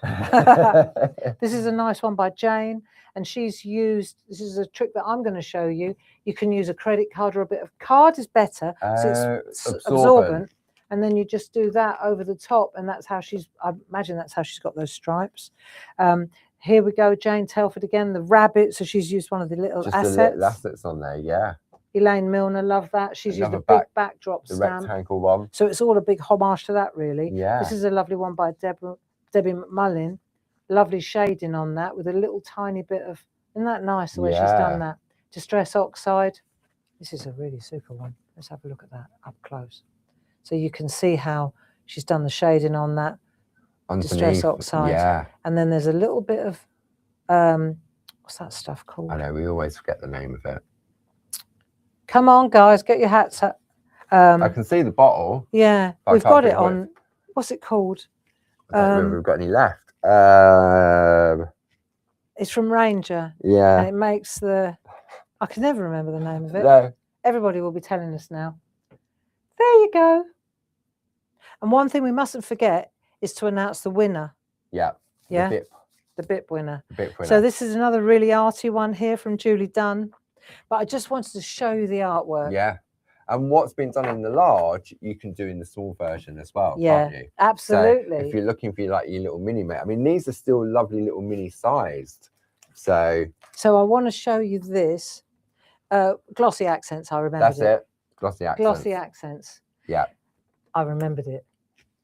A: This is a nice one by Jane. And she's used, this is a trick that I'm going to show you. You can use a credit card or a bit of card is better. So it's absorbent. And then you just do that over the top. And that's how I imagine that's how she's got those stripes. Here we go, Jane Telford again, the rabbit. So she's used one of the little assets.
B: The little assets on there, yeah.
A: Elaine Milner, love that. She's used a big backdrop stamp.
B: The rectangle one.
A: So it's all a big homage to that, really.
B: Yeah.
A: This is a lovely one by Debbie McMullin. Lovely shading on that with a little tiny bit of, isn't that nice the way she's done that? Distress Oxide. This is a really super one. Let's have a look at that up close. So you can see how she's done the shading on that. Underneath, Distress Oxide.
B: Yeah.
A: And then there's a little bit of, what's that stuff called?
B: I know, we always forget the name of it.
A: Come on, guys, get your hats up.
B: I can see the bottle.
A: Yeah, we've got it on, what's it called?
B: I don't know if we've got any left.
A: It's from Ranger.
B: Yeah.
A: And it makes I can never remember the name of it.
B: No.
A: Everybody will be telling us now. There you go. And one thing we mustn't forget is to announce the winner.
B: Yeah.
A: Yeah. The BIP winner.
B: The BIP winner.
A: So this is another really arty one here from Julie Dunn. But I just wanted to show you the artwork.
B: Yeah. And what's been done in the large, you can do in the small version as well, can't you?
A: Absolutely.
B: So if you're looking for your little mini mate, I mean, these are still lovely little mini sized. So
A: I want to show you this. Glossy Accents, I remembered
B: That's it. Glossy accents.
A: Glossy Accents.
B: Yeah.
A: I remembered it.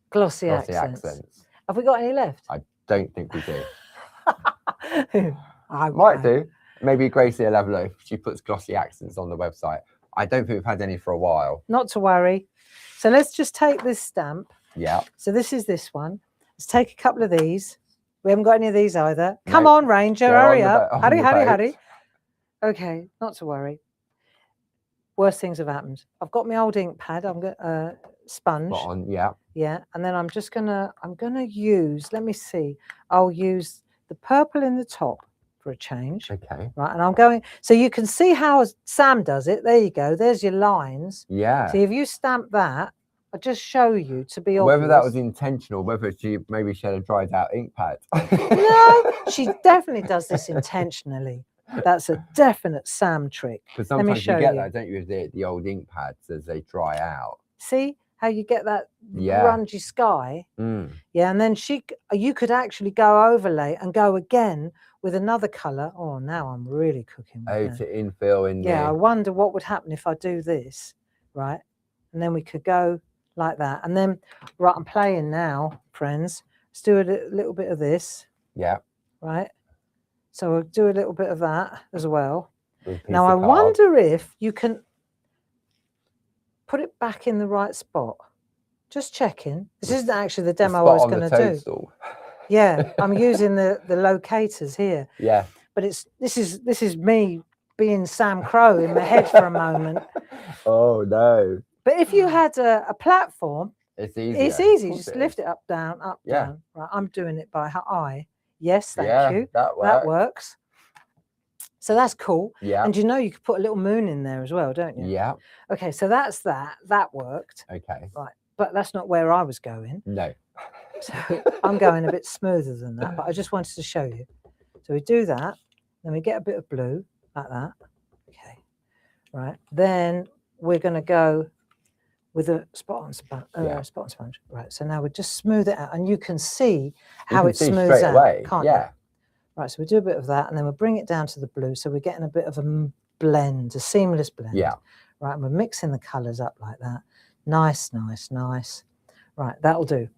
A: Glossy Accents. Have we got any left?
B: I don't think we do.
A: I
B: Might do. Maybe Gracie will have a look. She puts Glossy Accents on the website. I don't think we've had any for a while.
A: Not to worry. So let's just take this stamp.
B: Yeah.
A: So this is this one. Let's take a couple of these. We haven't got any of these either. Come on, Ranger, hurry up. Hurry. Okay, not to worry. Worst things have happened. I've got my old ink pad. I'm going sponge.
B: Spot on, yeah.
A: Yeah, and then I'm gonna use, let me see. I'll use the purple in the top for a change.
B: Okay.
A: Right, and I'm going, so you can see how Sam does it. There you go. There's your lines.
B: Yeah.
A: See, if you stamp that, I'll just show you to be obvious.
B: Whether that was intentional, whether she had a dried out ink pad.
A: No, she definitely does this intentionally. That's a definite Sam trick.
B: Because sometimes you get that, don't you, with the old ink pads as they dry out.
A: See how you get that
B: Yeah.
A: grungy sky?
B: Mm.
A: Yeah, and then you could actually go overlay and go again with another colour. Oh, now I'm really cooking.
B: Oh, to infill in
A: Yeah, I
B: there.
A: wonder what would happen if I do this, right? And then we could go like that. And then, right, I'm playing now, friends. Let's do a little bit of this.
B: Yeah.
A: Right? So we'll do a little bit of that as well.
B: Now,
A: I wonder if you can put it back in the right spot. Just checking. This isn't actually the demo I was going to do. Yeah, I'm using the locators here.
B: Yeah.
A: But this is me being Sam Crow in my head for a moment.
B: Oh no.
A: But if you had a platform,
B: it's easy.
A: It's easy. Just lift it up, down, down. Right, I'm doing it by eye. Yes, thank you.
B: That
A: works. So that's cool.
B: Yeah.
A: And you could put a little moon in there as well, don't you?
B: Yeah.
A: Okay, so that's that. That worked.
B: Okay.
A: Right. But that's not where I was going.
B: No.
A: So I'm going a bit smoother than that, but I just wanted to show you. So we do that, then we get a bit of blue like that. Okay. Right. Then we're going to go with a spot on sponge. Right. So now we just smooth it out, and you can see how it smooths out, can't you? Right. So we do a bit of that, and then we'll bring it down to the blue. So we're getting a bit of a blend, a seamless blend.
B: Yeah. Right.
A: And we're mixing the colours up like that. Nice, nice, nice. Right. That'll do.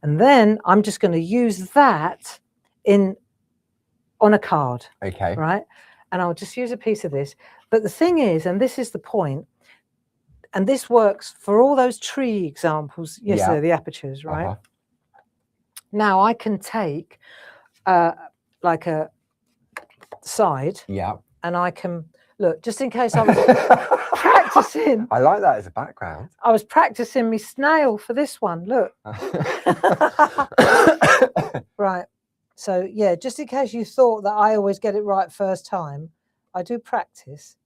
A: And then I'm just going to use that on a card.
B: Okay.
A: Right. And I'll just use a piece of this. But the thing is, and this is the point, and this works for all those tree examples yesterday, the apertures, right? Now I can take like a side.
B: Yeah.
A: And I can, look, just in case I was practicing.
B: I like that as a background.
A: I was practicing me snail for this one, look. Right. So, yeah, just in case you thought that I always get it right first time, I do practice.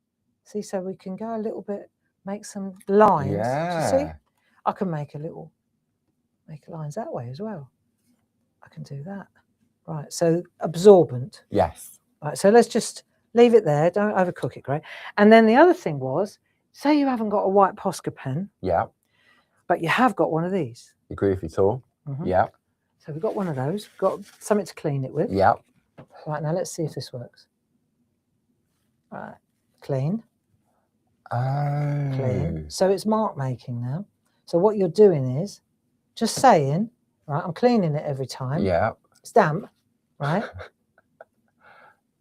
A: See, so we can go a little bit, make some lines.
B: Yeah.
A: Do you see? I can make lines that way as well. I can do that. Right. So, absorbent.
B: Yes.
A: Right. So, let's just leave it there. Don't overcook it, great. And then the other thing was, say you haven't got a white Posca pen.
B: Yeah.
A: But you have got one of these.
B: Agree with you, Tor. Yeah.
A: So we've got one of those, got something to clean it with.
B: Yeah.
A: Right, now let's see if this works. Right, clean.
B: Oh.
A: Clean. So it's mark making now. So what you're doing is just saying, right, I'm cleaning it every time.
B: Yeah.
A: It's damp, right?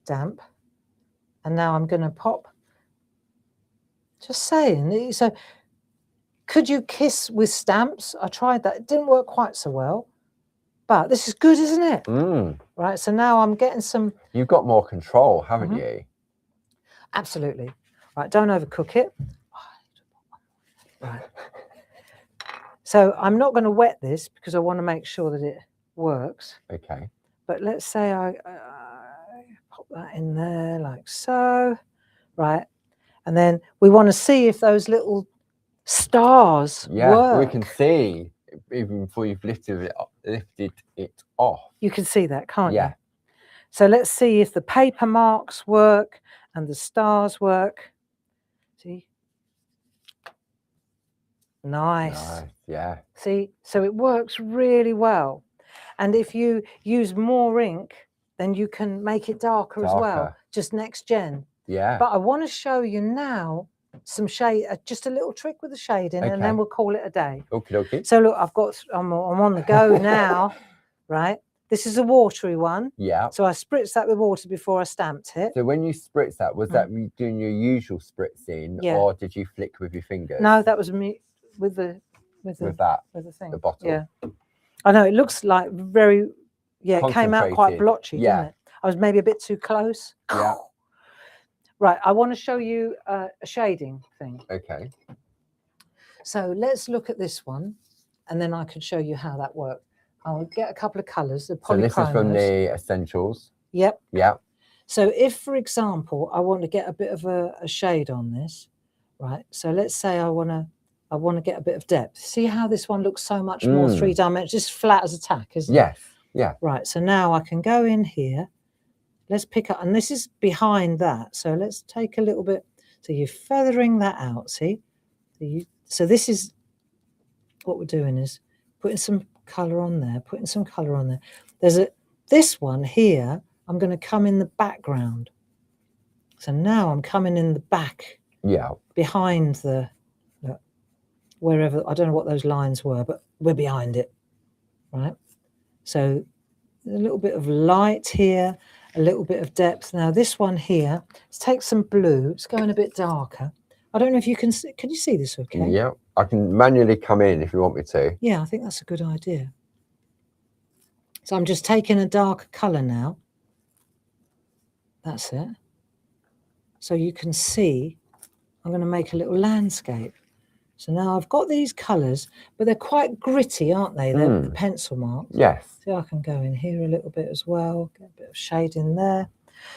A: Damp. And now I'm going to pop. Just saying. So could you kiss with stamps? I tried that. It didn't work quite so well. But this is good, isn't it?
B: Mm.
A: Right, so now I'm getting some...
B: You've got more control, haven't you?
A: Absolutely. Right, don't overcook it. Right. So I'm not going to wet this because I want to make sure that it works.
B: Okay.
A: But let's say I pop that in there like so. Right. And then we want to see if those little stars work.
B: We can see even before you've lifted it off.
A: You can see that, can't you?
B: Yeah.
A: So let's see if the paper marks work and the stars work. See? Nice.
B: Yeah.
A: See, so it works really well. And if you use more ink, then you can make it darker as well. Just next gen.
B: Yeah.
A: But I want to show you now some shade, just a little trick with the shading, and
B: Okay.
A: then we'll call it a day.
B: Okie dokie.
A: So look, I'm on the go now, right? This is a watery one.
B: Yeah.
A: So I spritzed that with water before I stamped it.
B: So when you spritz that, was that you doing your usual spritzing,
A: Yeah.
B: or did you flick with your fingers?
A: No, that was me with the thing.
B: The bottle.
A: Yeah. I know it looks like very, yeah, it came out quite
B: Concentrated.
A: blotchy,
B: Yeah.
A: didn't it? I was maybe a bit too close.
B: Yeah.
A: Right, I want to show you a shading thing.
B: Okay.
A: So let's look at this one, and then I can show you how that works. I'll get a couple of colours. The
B: So this is from
A: polychromos.
B: the Essentials.
A: Yep.
B: Yeah.
A: So if, for example, I want to get a bit of a shade on this, right? So let's say I want to get a bit of depth. See how this one looks so much more three-dimensional, just flat as a tack, isn't it?
B: Yes. Yeah.
A: Right. So now I can go in here. Let's pick up, and this is behind that. So let's take a little bit. So you're feathering that out. See? So this is what we're doing, is putting some colour on there, putting some colour on there. This one here, I'm going to come in the background. So now I'm coming in the back.
B: Yeah.
A: Behind wherever, I don't know what those lines were, but we're behind it, right? So a little bit of light here, a little bit of depth. Now this one here, let's take some blue. It's going a bit darker. I don't know if you can see. Can you see this okay?
B: Yeah. I can manually come in if you want me to.
A: Yeah, I think that's a good idea. So I'm just taking a darker colour now. That's it. So you can see, I'm going to make a little landscape. So now I've got these colours, but they're quite gritty, aren't they? They're the pencil marks.
B: Yes.
A: So I can go in here a little bit as well, get a bit of shade in there.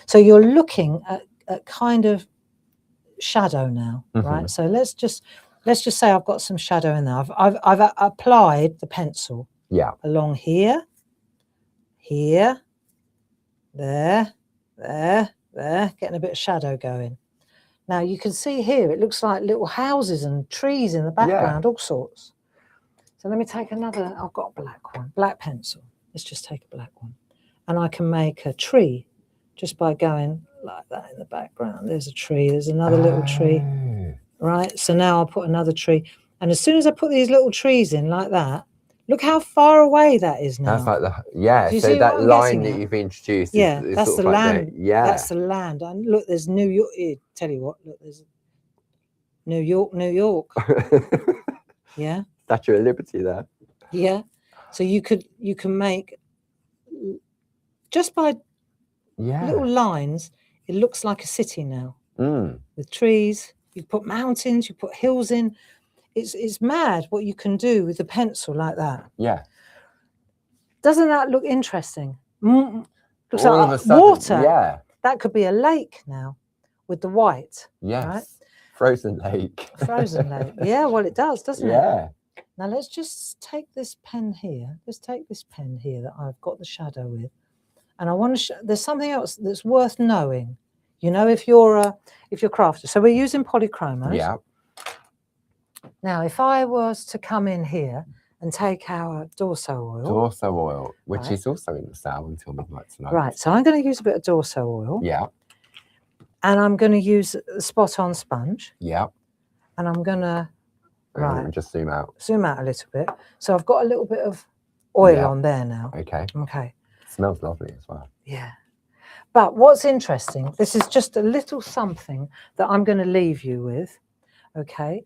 A: So you're looking at kind of shadow now, right? So let's just say I've got some shadow in there. I've applied the pencil.
B: Yeah.
A: Along here, there, getting a bit of shadow going. Now you can see here, it looks like little houses and trees in the background, all sorts. So let me take another, I've got a black one, black pencil. Let's just take a black one. And I can make a tree just by going like that in the background. There's a tree, there's another little tree, right? So now I'll put another tree. And as soon as I put these little trees in like that, look how far away that is now.
B: That's like so that line that you've introduced. Is
A: that's
B: sort
A: the
B: of like
A: land.
B: Yeah,
A: that's the land. And look, there's New York. Tell you what, look, there's New York. Yeah.
B: Statue of Liberty there.
A: Yeah. So you can make just by little lines. It looks like a city now with trees. You put mountains. You put hills in. It's mad what you can do with a pencil like that.
B: Yeah.
A: Doesn't that look interesting? Looks
B: All
A: like
B: of a sudden,
A: water.
B: Yeah.
A: That could be a lake now with the white.
B: Yes.
A: Right?
B: Frozen lake.
A: Frozen lake. Yeah, well, it does, doesn't it?
B: Yeah.
A: Now let's just take this pen here. Let's take this pen here that I've got the shadow with. And I want to there's something else that's worth knowing. You know, if you're a crafter. So we're using polychromos.
B: Yeah.
A: Now, if I was to come in here and take our Dorso oil.
B: Dorso oil, which is also in the sale until midnight tonight.
A: Right, so I'm going to use a bit of Dorso oil.
B: Yeah.
A: And I'm going to use the Spot On sponge.
B: Yeah.
A: And I'm going to,
B: just zoom out.
A: Zoom out a little bit. So I've got a little bit of oil on there now.
B: Okay.
A: Okay.
B: It smells lovely as well.
A: Yeah. But what's interesting, this is just a little something that I'm going to leave you with. Okay.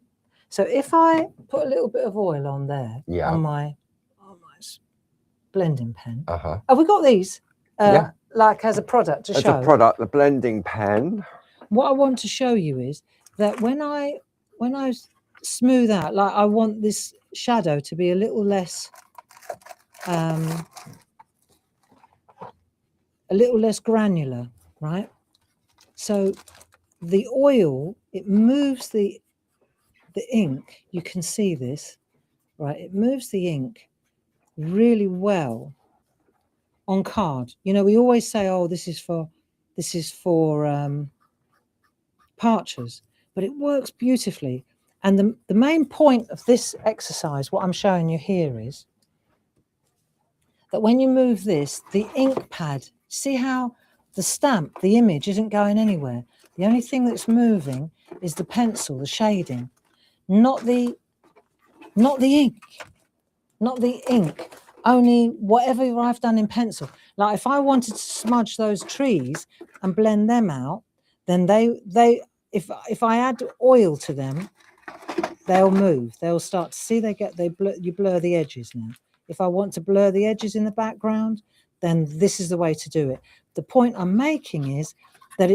A: So if I put a little bit of oil on there on my blending pen. Have we got these? Like as a product to show?
B: As a product, the blending pen.
A: What I want to show you is that when I smooth out, like I want this shadow to be a little less granular, right? So the oil, it moves the ink. You can see this, right? It moves the ink really well on card. You know, we always say, oh, this is for parchers, but it works beautifully. And the main point of this exercise, what I'm showing you here, is that when you move this, the ink pad, see how the stamp, the image isn't going anywhere. The only thing that's moving is the pencil, the shading, not the ink, not the ink. Only whatever I've done in pencil. Like if I wanted to smudge those trees and blend them out, then if I add oil to them, they'll move. They'll start to see. You blur the edges now. If I want to blur the edges in the background, then this is the way to do it. The point I'm making is that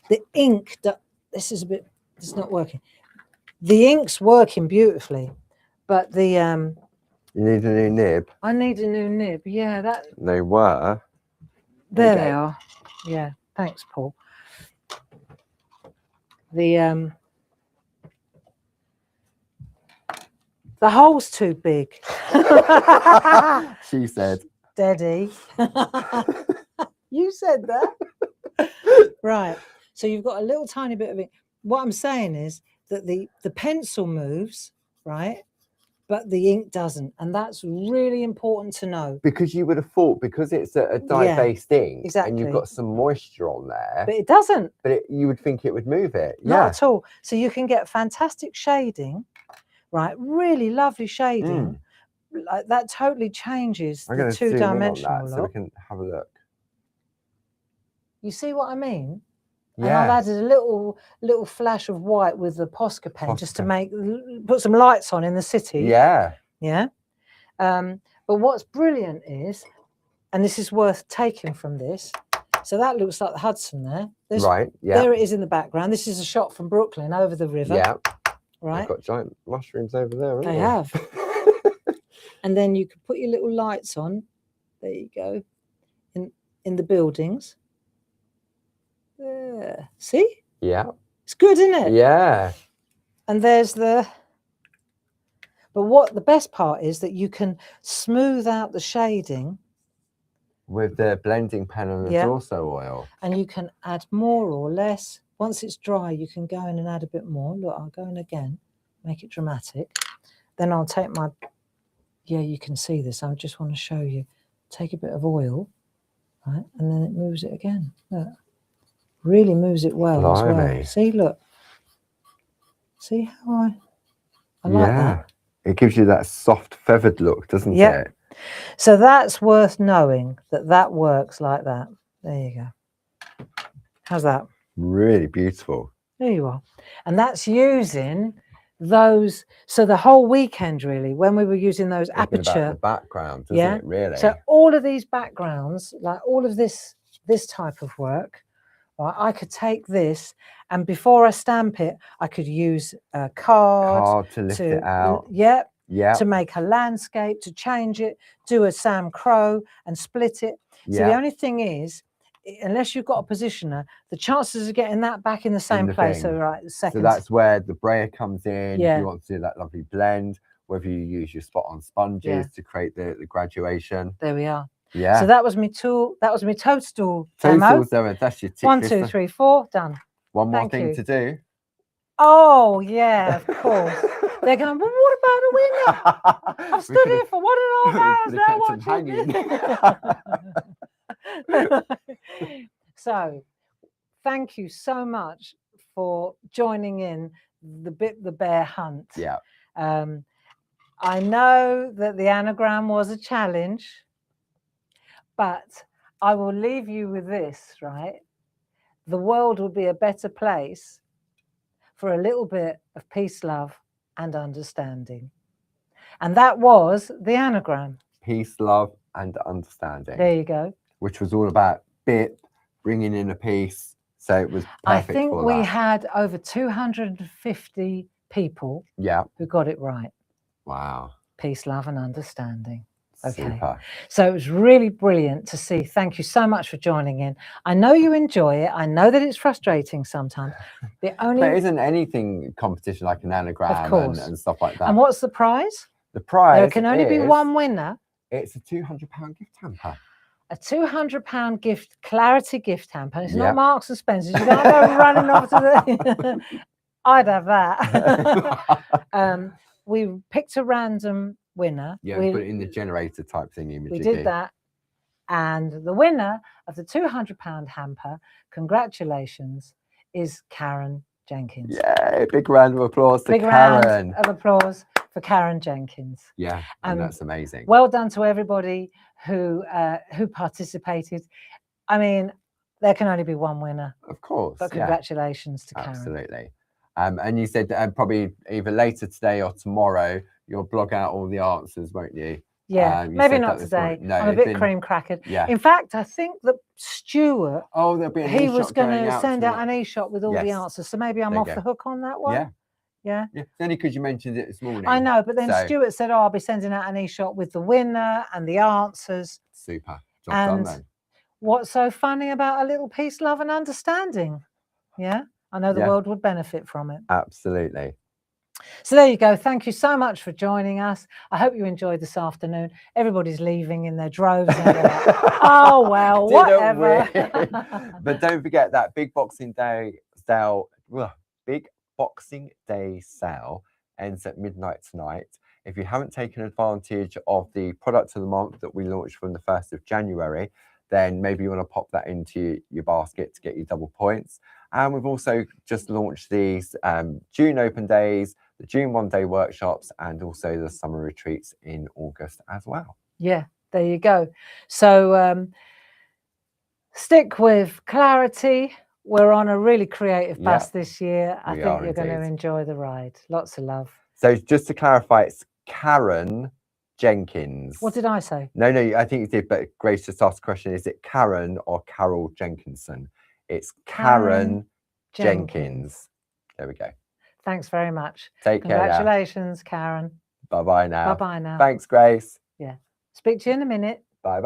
A: the ink that it's not working. The ink's working beautifully, but the
B: You need a new nib.
A: I need a new nib. Yeah, that
B: They were.
A: there
B: Okay.
A: they are. Yeah, thanks, Paul. The hole's too big.
B: She said.
A: Daddy. You said that. Right. So you've got a little tiny bit of it. What I'm saying is that the pencil moves, right? But the ink doesn't. And that's really important to know.
B: Because you would have thought, because it's a dye-based ink, and
A: exactly.
B: you've got some moisture on there,
A: But it doesn't.
B: but you would think it would move it.
A: Not at all. So you can get fantastic shading, right? Really lovely shading. Like that totally changes
B: I'm
A: the
B: going to zoom in on
A: two-dimensional
B: that so we
A: look.
B: can have a look.
A: You see what I mean?
B: Yeah.
A: And I've added a little flash of white with the Posca pen just to
B: Posca.
A: put some lights on in the city.
B: Yeah.
A: Yeah. But what's brilliant is, and this is worth taking from this. So that looks like the Hudson there.
B: Right. Yeah.
A: There it is in the background. This is a shot from Brooklyn over the river.
B: Yeah.
A: Right.
B: They've got giant mushrooms over there. Haven't
A: They have. And then you can put your little lights on. There you go. In the buildings. There. See?
B: Yeah.
A: It's good, isn't it?
B: Yeah.
A: And there's but what the best part is that you can smooth out the shading
B: With the blending pen and the Dorso oil.
A: And you can add more or less. Once it's dry, you can go in and add a bit more. Look, I'll go in again, make it dramatic. Then I'll take you can see this. I just want to show you. Take a bit of oil, right? And then it moves it again. Look. Really moves it well as well. See, look. See how I like that.
B: It gives you that soft feathered look, doesn't it?
A: So that's worth knowing that works like that. There you go. How's that?
B: Really beautiful.
A: There you are. And that's using those. So the whole weekend, really, when we were using those aperture.
B: The background, doesn't it, really?
A: So all of these backgrounds, like all of this type of work, right, I could take this, and before I stamp it, I could use a card
B: to lift it out.
A: Yeah.
B: Yeah.
A: To make a landscape, to change it, do a Sam Crow and split it. So the only thing is, unless you've got a positioner, the chances of getting that back in the same place are right seconds.
B: So that's where the brayer comes in.
A: Yeah.
B: If you want to do that lovely blend, whether you use your spot on sponges to create the graduation.
A: There we are.
B: Yeah.
A: So that was my tool. That was my toadstool
B: demo.
A: That's
B: your tick
A: 1, 2, 3, 4, done.
B: One more thing to do.
A: Oh yeah, of course. They're going, well, what about a winner? I've stood here for 1.5 hours now watching. So thank you so much for joining in the bear hunt.
B: Yeah.
A: I know that the anagram was a challenge, but I will leave you with this, right? The world will be a better place for a little bit of peace, love, and understanding. And that was the anagram.
B: Peace, love, and understanding.
A: There you go.
B: Which was all about BIP, bringing in a piece. So it was perfect.
A: I think we had over 250 people who got it right.
B: Wow.
A: Peace, love, and understanding. Okay.
B: Super.
A: So it was really brilliant to see. Thank you so much for joining in. I know you enjoy it. I know that it's frustrating sometimes.
B: But isn't anything competition like an anagram and stuff like that?
A: And what's the prize?
B: The prize
A: There can only be one winner.
B: It's a £200 gift hamper.
A: A £200 Clarity gift hamper. It's not Marks and Spencer's. You don't go running off to the... I'd have that. We picked a random winner.
B: Yeah, we put it in the generator type thing.
A: We did that. And the winner of the £200 hamper, congratulations, is Karen Jenkins.
B: Yay, big round of applause to
A: Big
B: Karen.
A: round of applause for Karen Jenkins.
B: Yeah, and that's amazing.
A: Well done to everybody who participated. I mean, there can only be one winner.
B: Of course.
A: But congratulations to Karen.
B: Absolutely. And you said probably either later today or tomorrow, you'll blog out all the answers, won't you?
A: Yeah,
B: You
A: maybe
B: said
A: not
B: that this
A: today.
B: morning. No,
A: I'm a
B: it's
A: bit cream crackered.
B: Yeah.
A: In fact, I think that Stuart,
B: Oh, there'll be an
A: he
B: e-shot
A: was going
B: going
A: to
B: out
A: send out
B: tonight.
A: an e-shot with all the
B: Yes.
A: answers. So maybe I'm
B: There you
A: off
B: go.
A: the hook on that one.
B: Yeah.
A: Yeah.
B: Yeah. It's only because you mentioned it this morning.
A: I know, but then
B: So,
A: Stuart said, oh, I'll be sending out an e-shot with the winner and the answers.
B: super. Job done
A: And
B: then.
A: what's so funny about a little peace, love and understanding? Yeah. I know the
B: Yeah.
A: world would benefit from it.
B: Absolutely.
A: So there you go. Thank you so much for joining us. I hope you enjoyed this afternoon. Everybody's leaving in their droves. And they're like, oh, well,
B: Didn't
A: whatever.
B: But don't forget that big Boxing Day sale ends at midnight tonight. If you haven't taken advantage of the product of the month that we launched from the 1st of January, then maybe you want to pop that into your basket to get you double points. And we've also just launched these June open days, the June one-day workshops, and also the summer retreats in August as well.
A: Yeah, there you go. So stick with clarity. We're on a really creative bus this year. I think you're going to enjoy the ride. Lots of love.
B: So just to clarify, it's Karen Jenkins.
A: What did I say?
B: No, I think you did, but Grace just asked a question. Is it Karen or Carol Jenkinson? It's Karen Jenkins. There we go.
A: Thanks very much.
B: Take care.
A: Congratulations, Karen.
B: Bye-bye now.
A: Bye-bye now.
B: Thanks, Grace.
A: Yeah. Speak to you in a minute.